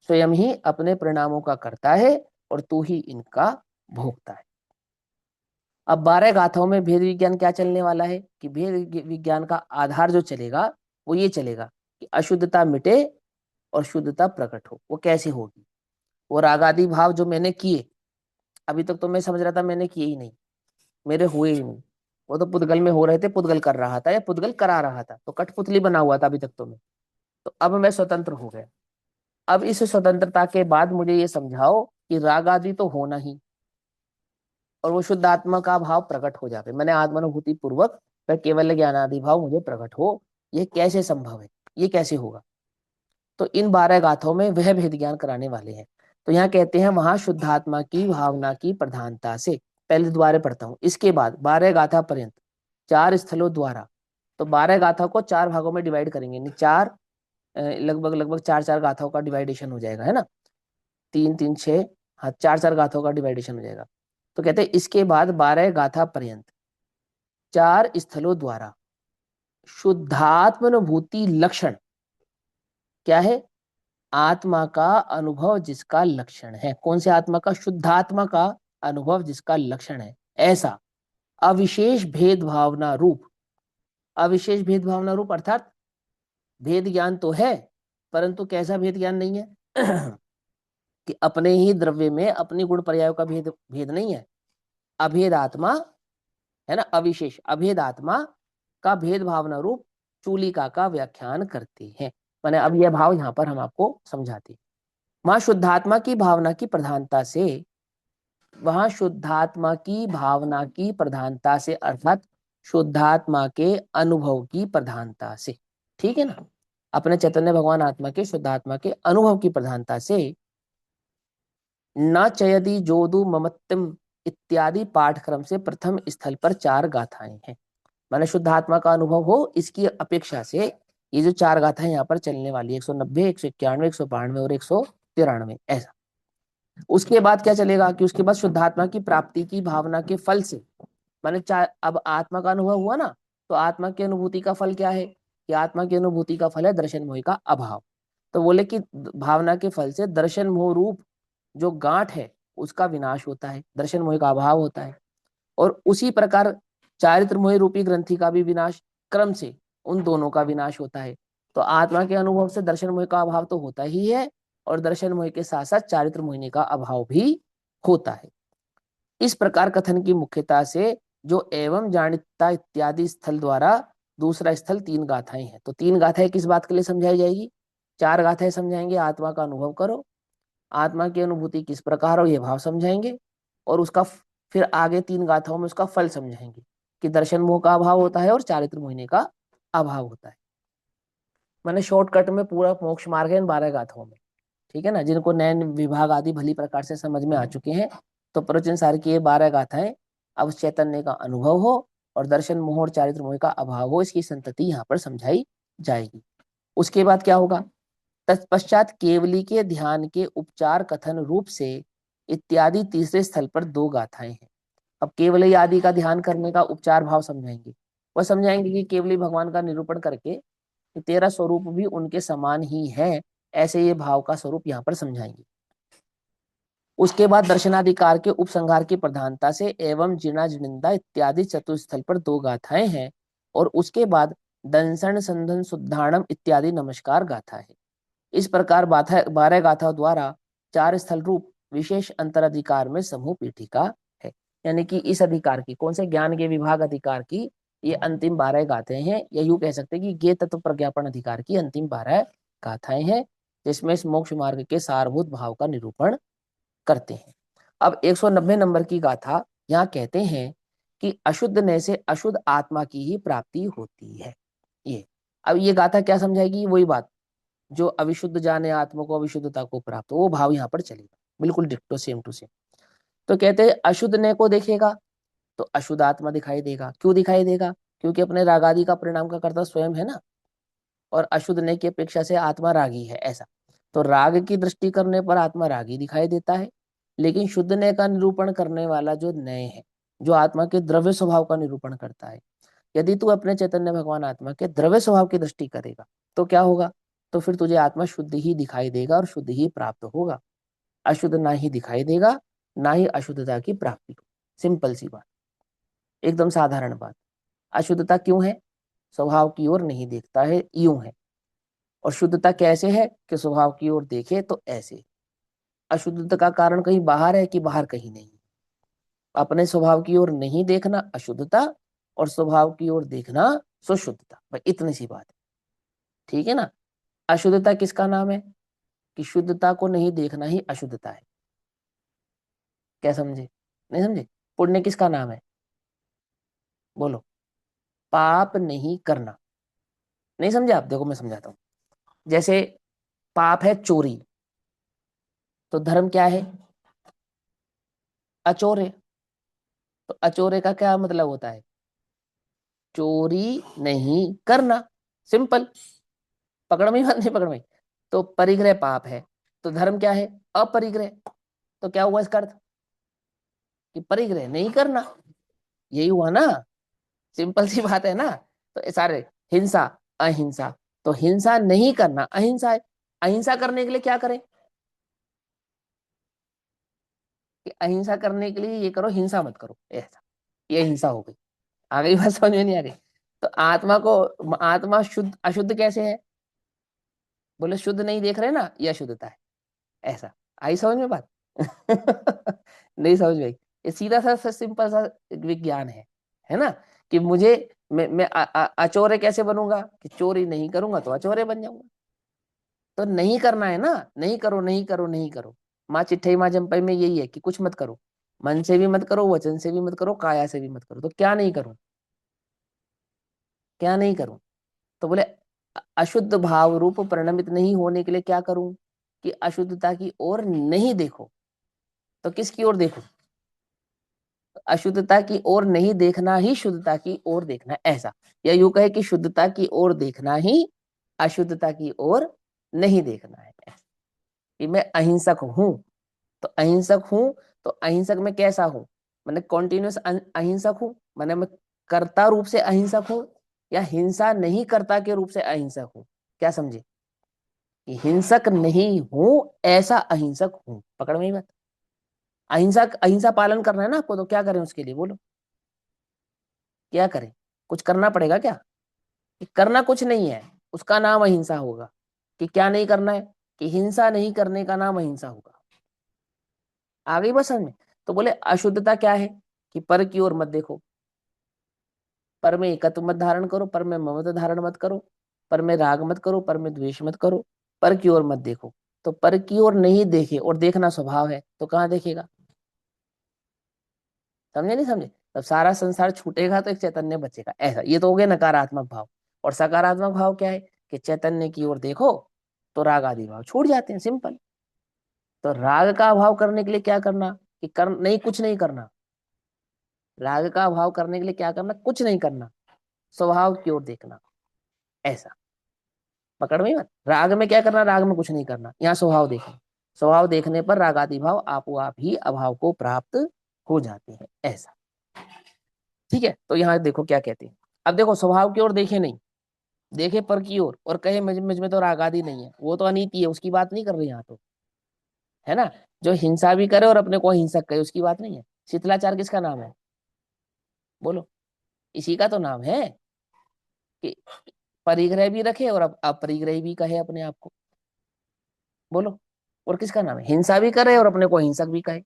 स्वयं ही अपने परिणामों का करता है और तू ही इनका भोगता है। अब 12 गाथाओं में भेद विज्ञान क्या चलने वाला है कि भेद विज्ञान का आधार जो चलेगा वो ये चलेगा कि अशुद्धता मिटे और शुद्धता प्रकट हो। वो कैसे होगी? वो रागादि भाव जो मैंने किए, अभी तक तो मैं समझ रहा था मैंने किए ही नहीं, मेरे हुए ही नहीं, वो तो पुद्गल में हो रहे थे, पुद्गल कर रहा था या पुद्गल करा रहा था, तो कठपुतली बना हुआ था अभी तक तो मैं। तो अब मैं स्वतंत्र हो गया। अब इस स्वतंत्रता के बाद मुझे ये समझाओ कि राग आदि तो होना ही, और वो शुद्ध आत्मा का भाव प्रकट हो जाते, मैंने आत्मानुभूति पूर्वक वह केवल ज्ञानादि भाव मुझे प्रकट हो, ये कैसे संभव है, ये कैसे होगा? तो इन 12 गाथाओं में वह भेद ज्ञान कराने वाले हैं। तो यहाँ कहते हैं वहां शुद्धात्मा की भावना की प्रधानता से, पहले द्वारे पढ़ता हूं, इसके बाद 12 गाथा पर्यंत 4 स्थलों द्वारा। तो 12 गाथा को 4 भागों में डिवाइड करेंगे, यानी चार लगभग लगभग 4 4 गाथाओं का डिवाइडेशन हो जाएगा, है ना? 3 3 6, हाँ 4 4 गाथाओं का डिवाइडेशन हो जाएगा। तो कहते हैं इसके बाद 12 गाथा पर्यंत 4 स्थलों द्वारा शुद्धात्मानुभूति लक्षण क्या है? आत्मा का अनुभव जिसका लक्षण है। कौन से आत्मा का? शुद्ध आत्मा का अनुभव जिसका लक्षण है, ऐसा अविशेष भेद भावना रूप। अविशेष भेद भावना रूप अर्थात भेद ज्ञान तो है, परंतु कैसा भेद ज्ञान नहीं है कि अपने ही द्रव्य में अपनी गुण पर्यायों का भेद भेद नहीं है। अभेद आत्मा है ना, अविशेष अभेद आत्मा का भेद भावना रूप चूलिका का व्याख्यान करते हैं। मैंने अब यह भाव यहाँ पर हम आपको समझाते हैं। वहां शुद्धात्मा की भावना की प्रधानता से, वहां शुद्धात्मा की भावना की प्रधानता से अर्थात शुद्धात्मा के अनुभव की प्रधानता से, ठीक है ना, अपने चैतन्य भगवान आत्मा के शुद्धात्मा के अनुभव की प्रधानता से न चयदि जोदु ममत्तम इत्यादि पाठक्रम से प्रथम स्थल पर 4 गाथाएं हैं। माने शुद्ध आत्मा का अनुभव हो इसकी अपेक्षा से ये जो 4 गाथाएं यहाँ पर चलने वाली है, 190 191 192 और 193, ऐसा। उसके बाद क्या चलेगा कि उसके बाद शुद्धात्मा की प्राप्ति की भावना के फल से, माने अब आत्मा का अनुभव हुआ ना, तो आत्मा की अनुभूति का फल क्या है कि आत्मा की अनुभूति का फल है दर्शन मोह का अभाव। तो बोले कि भावना के फल से दर्शन मोह रूप जो गांठ है उसका विनाश होता है, दर्शन मोह का अभाव होता है। और उसी प्रकार चारित्र मोह रूपी ग्रंथि का भी विनाश क्रम से उन दोनों का विनाश होता है। तो आत्मा के अनुभव से दर्शन मोह का अभाव तो होता ही है, और दर्शन मोह के साथ साथ चारित्र मोहिनी का अभाव भी होता है। इस प्रकार कथन की मुख्यता से जो एवं जानिता इत्यादि स्थल द्वारा दूसरा स्थल 3 गाथाएं हैं। तो 3 गाथाएं किस बात के लिए समझाई जाएगी? 4 गाथाएं समझाएंगे आत्मा का अनुभव करो, आत्मा की अनुभूति किस प्रकार हो ये भाव समझाएंगे, और उसका फिर आगे 3 गाथाओं में उसका फल समझाएंगे कि दर्शन मोह का अभाव होता है और चारित्र मोहिनी का अभाव होता है। मैंने शॉर्टकट में पूरा मोक्ष मार्ग है इन 12 गाथाओं में, ठीक है ना। जिनको नैन विभाग आदि भली प्रकार से समझ में आ चुके हैं, तो प्रवचन सार की ये 12 गाथाएं अब चैतन्य का अनुभव हो और दर्शन मोह और चारित्र मोह का अभाव हो, इसकी संतति यहाँ पर समझाई जाएगी। उसके बाद क्या होगा? तत्पश्चात केवली के ध्यान के उपचार कथन रूप से इत्यादि तीसरे स्थल पर 2 गाथाएं हैं। अब केवली आदि का ध्यान करने का उपचार भाव समझाएंगे। वह समझाएंगे कि केवली भगवान का निरूपण करके कि तेरा स्वरूप भी उनके समान ही है, ऐसे ये भाव का स्वरूप यहाँ पर समझाएंगे। उसके बाद दर्शनाधिकार के उपसंहार की प्रधानता से एवं जिना जिनिंदा इत्यादि चतुस्थल पर 2 गाथाएं हैं, और उसके बाद दंसन संधन शुद्धाणम इत्यादि नमस्कार गाथा है। इस प्रकार 12 गाथा द्वारा 4 स्थल रूप विशेष अंतराधिकार में समूह पीठिका है। यानी कि इस अधिकार की, कौन से ज्ञान के विभाग अधिकार की, ये अंतिम 12 गाथाएं हैं, या यूं कह सकते हैं कि ज्ञेय तत्व प्रज्ञापन अधिकार की अंतिम 12 गाथाएं हैं, जिसमें इस मोक्ष मार्ग के सारभूत भाव का निरूपण करते हैं। अब 190 नंबर की गाथा यहाँ कहते हैं कि अशुद्ध ने से अशुद्ध आत्मा की ही प्राप्ति होती है। ये अब ये गाथा क्या समझाएगी? वही बात जो अविशुद्ध जाने आत्मा को अविशुद्धता को प्राप्त हो, वो भाव यहाँ पर चलेगा, बिल्कुल डिक्टो सेम टू सेम। तो कहते हैं अशुद्ध ने को देखेगा तो अशुद्ध आत्मा दिखाई देगा। क्यों दिखाई देगा? क्योंकि अपने रागादि का परिणाम का कर्ता स्वयं है ना, और अशुद्ध ने की अपेक्षा से आत्मा रागी है, ऐसा। तो राग की दृष्टि करने पर आत्मा रागी दिखाई देता है, लेकिन शुद्ध नय का निरूपण करने वाला जो नय है, जो आत्मा के द्रव्य स्वभाव का निरूपण करता है, यदि तू अपने चैतन्य भगवान आत्मा के द्रव्य स्वभाव की दृष्टि करेगा तो क्या होगा? तो फिर तुझे आत्मा शुद्ध ही दिखाई देगा और शुद्ध ही प्राप्त होगा। अशुद्ध ना ही दिखाई देगा, ना ही अशुद्धता की प्राप्ति हो। सिंपल सी बात, एकदम साधारण बात। अशुद्धता क्यों है? स्वभाव की ओर नहीं देखता है, यूं है। और शुद्धता कैसे है? कि स्वभाव की ओर देखे तो ऐसे। अशुद्धता का कारण कहीं बाहर है कि बाहर कहीं नहीं? अपने स्वभाव की ओर नहीं देखना अशुद्धता, और स्वभाव की ओर देखना सुशुद्धता। भाई इतनी सी बात है, ठीक है ना। अशुद्धता किसका नाम है? कि शुद्धता को नहीं देखना ही अशुद्धता है। क्या समझे? नहीं समझे? पुण्य किसका नाम है? बोलो। पाप नहीं करना। नहीं समझे आप? देखो मैं समझाता हूँ। जैसे पाप है चोरी, तो धर्म क्या है? अचोरे। तो अचोरे का क्या मतलब होता है? चोरी नहीं करना। सिंपल। पकड़ में बात नहीं? पकड़ में। तो परिग्रह पाप है, तो धर्म क्या है? अपरिग्रह। तो क्या हुआ इसका अर्थ? कि परिग्रह नहीं करना। यही हुआ ना। सिंपल सी बात है ना। तो ये सारे हिंसा, अहिंसा, तो हिंसा नहीं करना अहिंसा है। अहिंसा करने के लिए क्या करें? कि अहिंसा करने के लिए ये करो, हिंसा मत करो, ऐसा। ये हिंसा हो गई। आ गई बात? समझ में नहीं आ गई? तो आत्मा को, आत्मा शुद्ध अशुद्ध कैसे है? बोले शुद्ध नहीं देख रहे ना, ये अशुद्धता है। ऐसा। आई समझ में बात? नहीं समझ में आई? ये सीधा सा सिंपल सा विज्ञान है ना। कि मुझे, मैं अचोरे कैसे बनूंगा? कि चोरी नहीं करूंगा तो अचोरे बन जाऊंगा। तो नहीं करना है ना। नहीं करो, नहीं करो, नहीं करो। माँ चिट्ठई माँ जम्पई में यही है कि कुछ मत करो। मन से भी मत करो, वचन से भी मत करो, काया से भी मत करो। तो क्या नहीं करूं? क्या नहीं करूं? तो बोले अशुद्ध भाव रूप परिणमित नहीं होने के लिए क्या करूं? कि अशुद्धता की ओर नहीं देखो। तो किसकी ओर देखो? अशुद्धता की ओर नहीं देखना ही शुद्धता की ओर देखना है, ऐसा। या यूं कहे कि शुद्धता की ओर देखना ही अशुद्धता की ओर नहीं देखना है, ऐसा। कि मैं अहिंसक हूं, तो अहिंसक हूं, तो अहिंसक में कैसा हूं? मैंने कॉन्टिन्यूस अहिंसक हूं, मैंने मैं कर्ता रूप से अहिंसक हूं, या हिंसा नहीं कर्ता के रूप से अहिंसक हूं? क्या समझे? कि हिंसक नहीं हूं, ऐसा अहिंसक हूं। पकड़ में ही बात? अहिंसा, अहिंसा पालन करना है ना आपको, तो क्या करें उसके लिए? बोलो क्या करें? कुछ करना पड़ेगा क्या? कि करना कुछ नहीं है, उसका नाम अहिंसा होगा। कि क्या नहीं करना है? कि हिंसा नहीं करने का नाम अहिंसा होगा। आ गई बस समझ में? तो बोले अशुद्धता क्या है? कि पर की ओर मत देखो, पर में एकत्व मत धारण करो, पर में ममता धारण मत करो, पर में राग मत करो, पर में द्वेष मत करो, पर की ओर मत देखो। तो पर की ओर नहीं देखे, और देखना स्वभाव है, तो कहाँ देखेगा? समझे नहीं समझे? तब सारा संसार छूटेगा तो एक चैतन्य बचेगा, ऐसा। ये तो हो गया नकारात्मक भाव। और सकारात्मक भाव क्या है? कि चैतन्य की ओर देखो तो राग आदि भाव छूट जाते हैं, सिंपल। तो राग का अभाव करने के लिए क्या करना? कि कर नहीं, कुछ नहीं करना। राग का अभाव करने के लिए क्या करना? कुछ नहीं करना, स्वभाव की ओर देखना, ऐसा। पकड़ में मत? राग में क्या करना? राग में कुछ नहीं करना, यहाँ स्वभाव देखना। स्वभाव देखने पर राग आदि भाव आपो आप ही अभाव को प्राप्त हो जाते हैं, ऐसा। ठीक है, तो यहाँ देखो क्या कहते हैं। अब देखो, स्वभाव की ओर देखे नहीं, देखे पर की ओर, और कहे मुझ में तो राग आदि नहीं है, वो तो अनीति है, उसकी बात नहीं कर रहे यहाँ तो, है ना। जो हिंसा भी करे और अपने को हिंसक कहे, उसकी बात नहीं है। शीतलाचार किसका नाम है? बोलो। इसी का तो नाम है कि परिग्रह भी रखे और अपरिग्रह भी कहे अपने आप को। बोलो। और किसका नाम है? हिंसा भी करे और अपने को हिंसक भी कहे।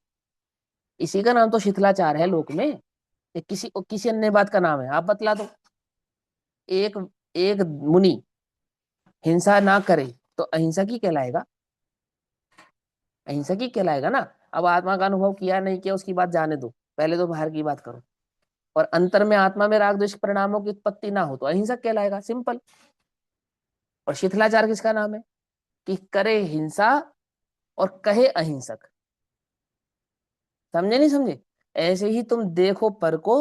इसी का नाम तो शिथिलाचार है लोक में। ये किसी किसी अन्य बात का नाम है? आप बतला दो। एक एक मुनि हिंसा ना करे तो अहिंसक ही कहलाएगा, अहिंसक ही कहलाएगा ना। अब आत्मा का अनुभव किया नहीं किया उसकी बात जाने दो, पहले तो बाहर की बात करो। और अंतर में आत्मा में राग द्वेष परिणामों की उत्पत्ति ना हो तो अहिंसक कहलाएगा, सिंपल। और शिथिलाचार किसका नाम है? कि करे हिंसा और कहे अहिंसक। समझे नहीं समझे? ऐसे ही तुम देखो पर को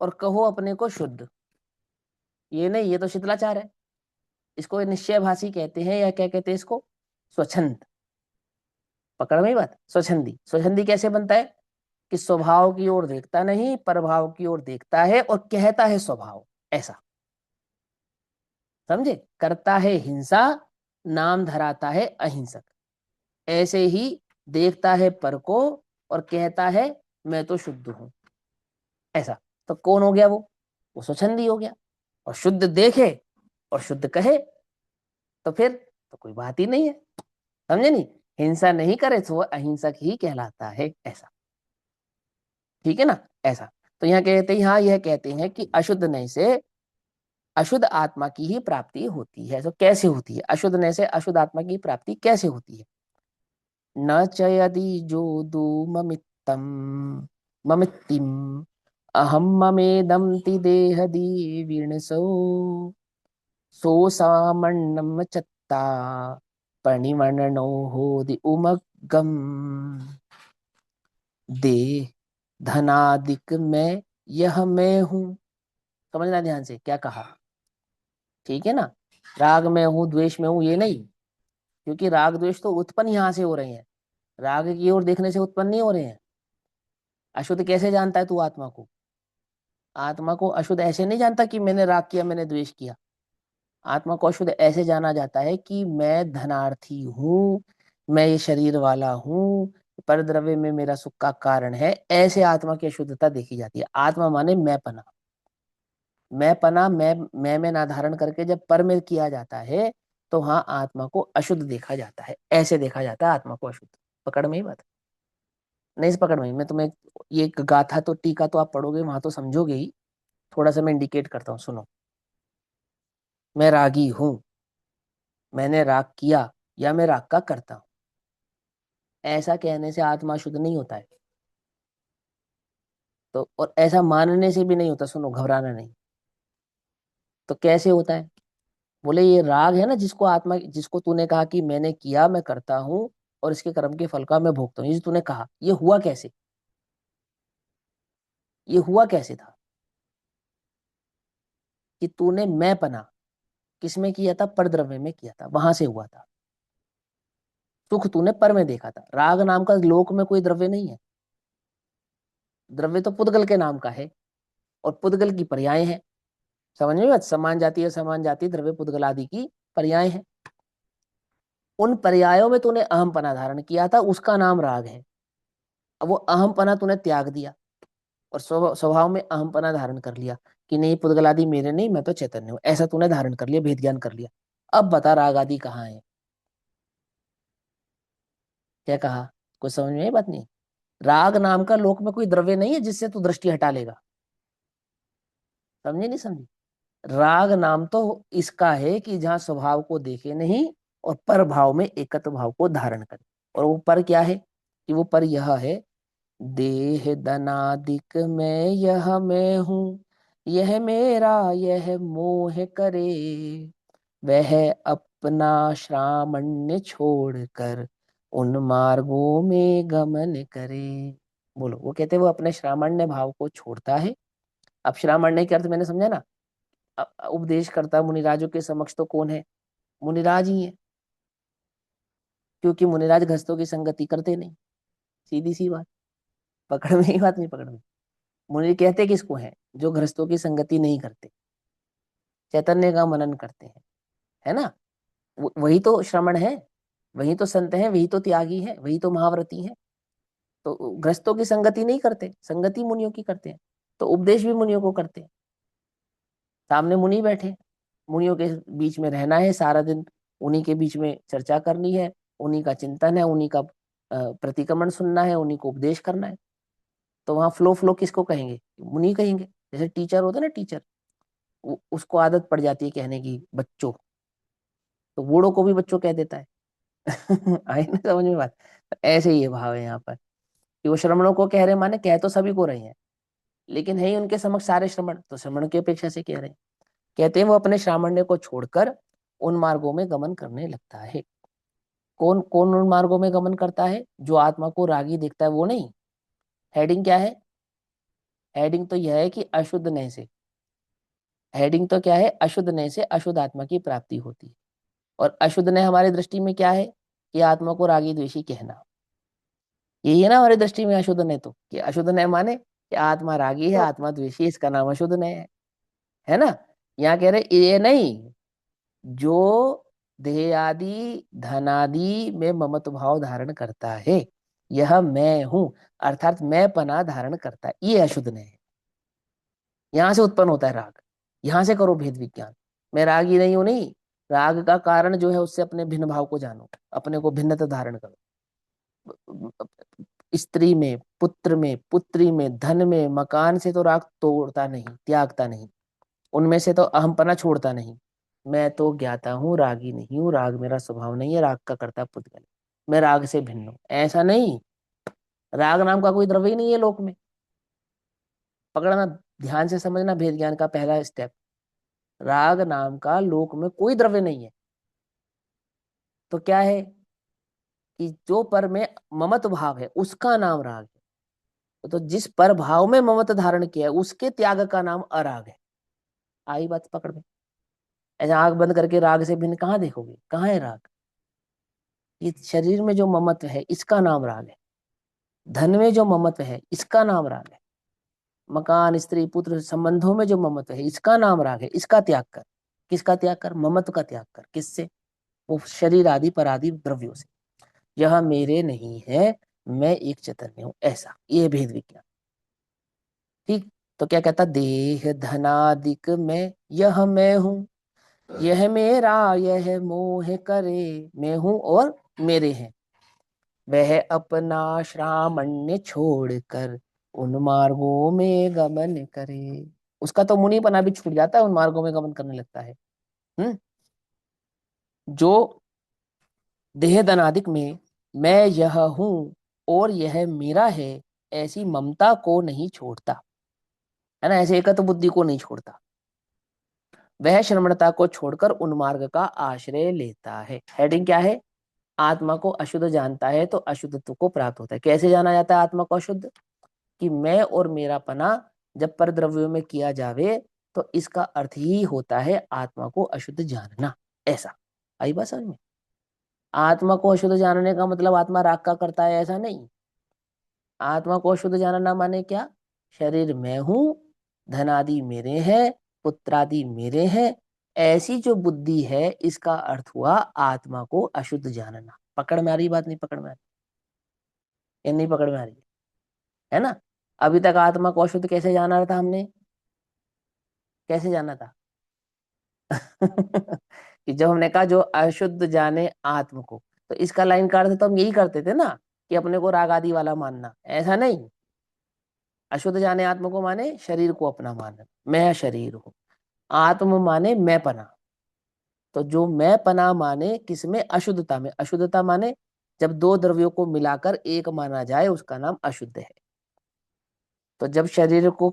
और कहो अपने को शुद्ध, ये नहीं, ये तो शिथिलाचार है। इसको निश्चय भाषी कहते हैं, या क्या कहते हैं इसको? स्वच्छंद। पकड़ में ही बात? स्वच्छंदी। स्वच्छंदी कैसे बनता है? कि स्वभाव की ओर देखता नहीं, प्रभाव की ओर देखता है और कहता है स्वभाव, ऐसा। समझे? करता है हिंसा नाम धराता है अहिंसक। ऐसे ही देखता है पर को और कहता है मैं तो शुद्ध हूं, ऐसा। तो कौन हो गया वो स्वच्छंदी हो गया। और शुद्ध देखे और शुद्ध कहे तो फिर तो कोई बात ही नहीं है, समझे नहीं। हिंसा नहीं करे तो वो अहिंसक ही कहलाता है, ऐसा। ठीक है ना, ऐसा। तो यहाँ कहते हैं, हाँ यह कहते हैं कि अशुद्ध नय से अशुद्ध आत्मा की ही प्राप्ति होती है। तो कैसे होती है अशुद्ध नय से अशुद्ध आत्मा की प्राप्ति कैसे होती है? न च यदि जो दू ममित्तम ममित्तिम अहम ममेदम ति देहदी विणसो सो सामन्नम चत्ता पणिमणनो होदि उमगम दे धनादिक में यह मैं हूं। समझना ध्यान से क्या कहा, ठीक है ना। राग में हूं द्वेष में हूं ये नहीं, क्योंकि राग द्वेष तो उत्पन्न यहाँ से हो रहे हैं, राग की ओर देखने से उत्पन्न नहीं हो रहे हैं। अशुद्ध कैसे जानता है तू आत्मा को? आत्मा को अशुद्ध ऐसे नहीं जानता कि मैंने राग किया मैंने द्वेष किया। आत्मा को अशुद्ध ऐसे जाना जाता है कि मैं धनार्थी हूँ, मैं ये शरीर वाला हूँ, पर द्रव्य में मेरा सुख का कारण है, ऐसे आत्मा की अशुद्धता देखी जाती है। आत्मा माने मैं पना, मैं पना मैं में ना धारण करके जब पर में किया जाता है तो हाँ आत्मा को अशुद्ध देखा जाता है, ऐसे देखा जाता है आत्मा को अशुद्ध। पकड़ में ही बात है? नहीं, इस पकड़ में ही मैं तुम्हें ये गाथा तो टीका तो आप पढ़ोगे वहां तो समझोगे ही। थोड़ा सा मैं इंडिकेट करता हूँ, सुनो। मैं रागी हूं, मैंने राग किया या मैं राग का करता हूं, ऐसा कहने से आत्मा शुद्ध नहीं होता है। तो और ऐसा मानने से भी नहीं होता, सुनो घबराना नहीं। तो कैसे होता है? बोले ये राग है ना जिसको आत्मा, जिसको तूने कहा कि मैंने किया मैं करता हूं और इसके कर्म के फल का मैं भोगता हूँ, ये जो तूने कहा ये हुआ कैसे? ये हुआ कैसे था कि तूने मैं पना किसमें किया था? परद्रव्य में किया था, वहां से हुआ था। सुख तूने पर में देखा था। राग नाम का लोक में कोई द्रव्य नहीं है, द्रव्य तो पुद्गल के नाम का है और पुद्गल की पर्याय है। समझ में बात? समान जाति समान जाति द्रव्य पुद्गल आदि की पर्याय है। उन पर्यायों में तूने अहम पना धारण किया था, उसका नाम राग है। अब वो अहम पना तूने त्याग दिया और स्वभाव में अहम पना धारण कर लिया कि नहीं पुद्गल आदि मेरे नहीं, मैं तो चैतन्य हूं, ऐसा तूने धारण कर लिया, भेद ज्ञान कर लिया। अब बता राग आदि कहाँ है? क्या कहा? कुछ समझ में आई बात? नहीं। राग नाम का लोक में कोई द्रव्य नहीं है जिससे तू दृष्टि हटा लेगा। समझे नहीं समझे? राग नाम तो इसका है कि जहाँ स्वभाव को देखे नहीं और पर भाव में एकत्व भाव को धारण करे। और वो पर क्या है? कि वो पर यह है, देह दनादिक में यह मैं हूँ, यह मेरा यह मोह करे, वह अपना श्रामण्य छोड़कर उन मार्गों में गमन करे। बोलो, वो कहते हैं वो अपने श्रामण्य भाव को छोड़ता है। अब श्रामण्य के अर्थ मैंने समझा ना। उपदेश करता मुनिराजों के समक्ष तो कौन है? मुनिराज ही है, क्योंकि मुनिराज गृहस्थों की संगति करते नहीं। सीधी सी बात। पकड़ में ही बात? नहीं पकड़ में? मुनि कहते किसको है? जो गृहस्थों की संगति नहीं करते, चैतन्य का मनन करते हैं, है ना। वही तो श्रमण है, वही तो संत है, वही तो त्यागी है, वही तो महाव्रती है। तो गृहस्थों की संगति नहीं करते, संगति मुनियों की करते हैं। तो उपदेश भी मुनियों को करते हैं। सामने मुनि बैठे, मुनियों के बीच में रहना है सारा दिन, उन्हीं के बीच में चर्चा करनी है, उन्हीं का चिंतन है, उन्हीं का प्रतिक्रमण सुनना है, उन्हीं को उपदेश करना है। तो वहां फ्लो फ्लो किसको कहेंगे? मुनि कहेंगे। जैसे टीचर होता है ना, टीचर, उसको आदत पड़ जाती है कहने की बच्चों, तो बूढ़ों को भी बच्चों कह देता है। आई ना समझ में बात? तो ऐसे ही ये भाव है यहाँ पर कि वो श्रमणों को कह रहे, माने कह तो सभी को रहे हैं, लेकिन है ही उनके समक्ष सारे श्रमण, तो श्रमण की अपेक्षा से कह रहे हैं। कहते हैं वो अपने श्रामण्य को छोड़कर उन मार्गों में गमन करने लगता है। कौन कौन उन मार्गों में गमन करता है? जो आत्मा को रागी देखता है वो नहीं। हेडिंग क्या है? हेडिंग तो यह है कि अशुद्ध नय से, हेडिंग तो क्या है? अशुद्ध नय से अशुद्ध आत्मा की प्राप्ति होती है। और अशुद्ध नय हमारी दृष्टि में क्या है? कि आत्मा को रागी द्वेषी कहना। यही है ना हमारी दृष्टि में अशुद्ध नय, तो कि अशुद्ध नय माने कि आत्मा रागी है, तो आत्मा द्वेषी है, इसका नाम अशुद्ध नय है ना। यहाँ कह रहे ये नहीं, जो देह आदि धनादि में ममत्व भाव धारण करता है, यह मैं हूं, अर्थात मैं पना धारण करता है, ये अशुद्ध ने है। यहां से उत्पन्न होता है राग। यहां से करो भेद विज्ञान। मैं रागी नहीं हूं, नहीं। राग का कारण जो है उससे अपने भिन्न भाव को जानो, अपने को भिन्नता धारण करो। स्त्री में, पुत्र में, पुत्री में, धन में, मकान से तो राग तोड़ता नहीं, त्यागता नहीं। उनमें से तो अहमपना छोड़ता नहीं। मैं तो ज्ञाता हूँ, रागी नहीं हूँ, राग मेरा स्वभाव नहीं है, राग का कर्ता पुद्गल, मैं राग से भिन्न हूं, ऐसा नहीं। राग नाम का कोई द्रव्य ही नहीं है लोक में। पकड़ना, ध्यान से समझना भेद ज्ञान का पहला स्टेप। राग नाम का लोक में कोई द्रव्य नहीं है। तो क्या है कि जो पर में ममत्व भाव है उसका नाम राग है। तो जिस पर भाव में ममत्व धारण किया है उसके त्याग का नाम अराग है। आई बात पकड़ में? ऐसा आंख बंद करके राग से भिन्न कहाँ देखोगे? कहाँ है राग? ये शरीर में जो ममत्व है इसका नाम राग है। धन में जो ममत्व है इसका नाम राग है। मकान, स्त्री, पुत्र संबंधों में जो ममत्व है इसका नाम राग है। इसका त्याग कर। किसका त्याग कर? ममत्व का त्याग कर। किससे? वो शरीर आदि पर आदि द्रव्यों से। यह मेरे नहीं है, मैं एक चैतन्य हूं, ऐसा ये भेद विज्ञान। ठीक। तो क्या कहता? देह धनादिक में यह मैं हूं, यह मेरा, यह मोह करे, मैं हूं और मेरे हैं। वह अपना श्रामण्य छोड़कर उन मार्गों में गमन करे। उसका तो मुनिपना भी छूट जाता है, उन मार्गों में गमन करने लगता है। हम्म। जो देह धनादिक में मैं यह हूं और यह मेरा है, ऐसी ममता को नहीं छोड़ता, है ना, ऐसे एकत्व बुद्धि को नहीं छोड़ता। वह श्रमणता को छोड़कर उन मार्ग का आश्रय लेता है। हेडिंग क्या है? आत्मा को अशुद्ध जानता है तो अशुद्धत्व को प्राप्त होता है। कैसे जाना जाता है आत्मा को अशुद्ध? कि मैं और मेरा पना जब पर द्रव्यों में किया जावे तो इसका अर्थ ही होता है आत्मा को अशुद्ध जानना। ऐसा आई बात समझ में? आत्मा को अशुद्ध जानने का मतलब आत्मा राग का करता है, ऐसा नहीं। आत्मा को अशुद्ध जानना माने क्या? शरीर मैं हूं, धन आदि मेरे हैं, पुत्रादि मेरे हैं, ऐसी जो बुद्धि है इसका अर्थ हुआ आत्मा को अशुद्ध जानना। पकड़ में आ रही बात? नहीं पकड़ में आ रही? ये नहीं पकड़ में आ रही है ना? अभी तक आत्मा को अशुद्ध कैसे जाना था हमने? कैसे जाना था? कि जब हमने कहा जो अशुद्ध जाने आत्म को, तो इसका लाइन का अर्थ तो हम यही करते थे ना, कि अपने को राग आदि वाला मानना। ऐसा नहीं। अशुद्ध जाने आत्म को माने शरीर को अपना मानना, मैं शरीर हूं। आत्म माने मैं पना। तो जो मैं पना माने किसमें? अशुद्धता में। अशुद्धता माने जब दो द्रव्यों को मिलाकर एक माना जाए उसका नाम अशुद्ध है। तो जब शरीर को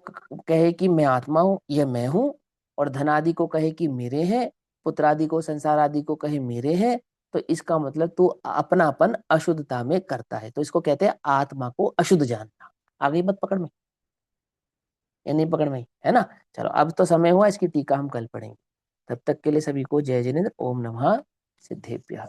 कहे कि मैं आत्मा हूं, यह मैं हूं, और धनादि को कहे कि मेरे हैं, पुत्रादि को, संसार आदि को कहे मेरे हैं, तो इसका मतलब तू अपनापन अशुद्धता में करता है। तो इसको कहते हैं आत्मा को अशुद्ध जानना। आ गई बात पकड़ में? या नहीं पकड़ में? है ना? चलो अब तो समय हुआ, इसकी टीका हम कल पढ़ेंगे। तब तक के लिए सभी को जय जिनेन्द्र। ओम नमः सिद्धेभ्यः।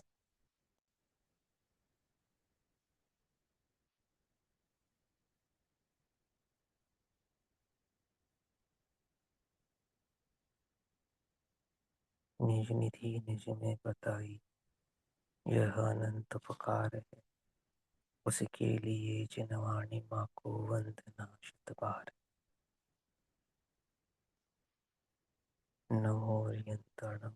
निज निधि निज में बताई, यह अनंत उपकार है, उसके लिए जिनवाणी माँ को वंदना शत बार। नमो यंत्रणम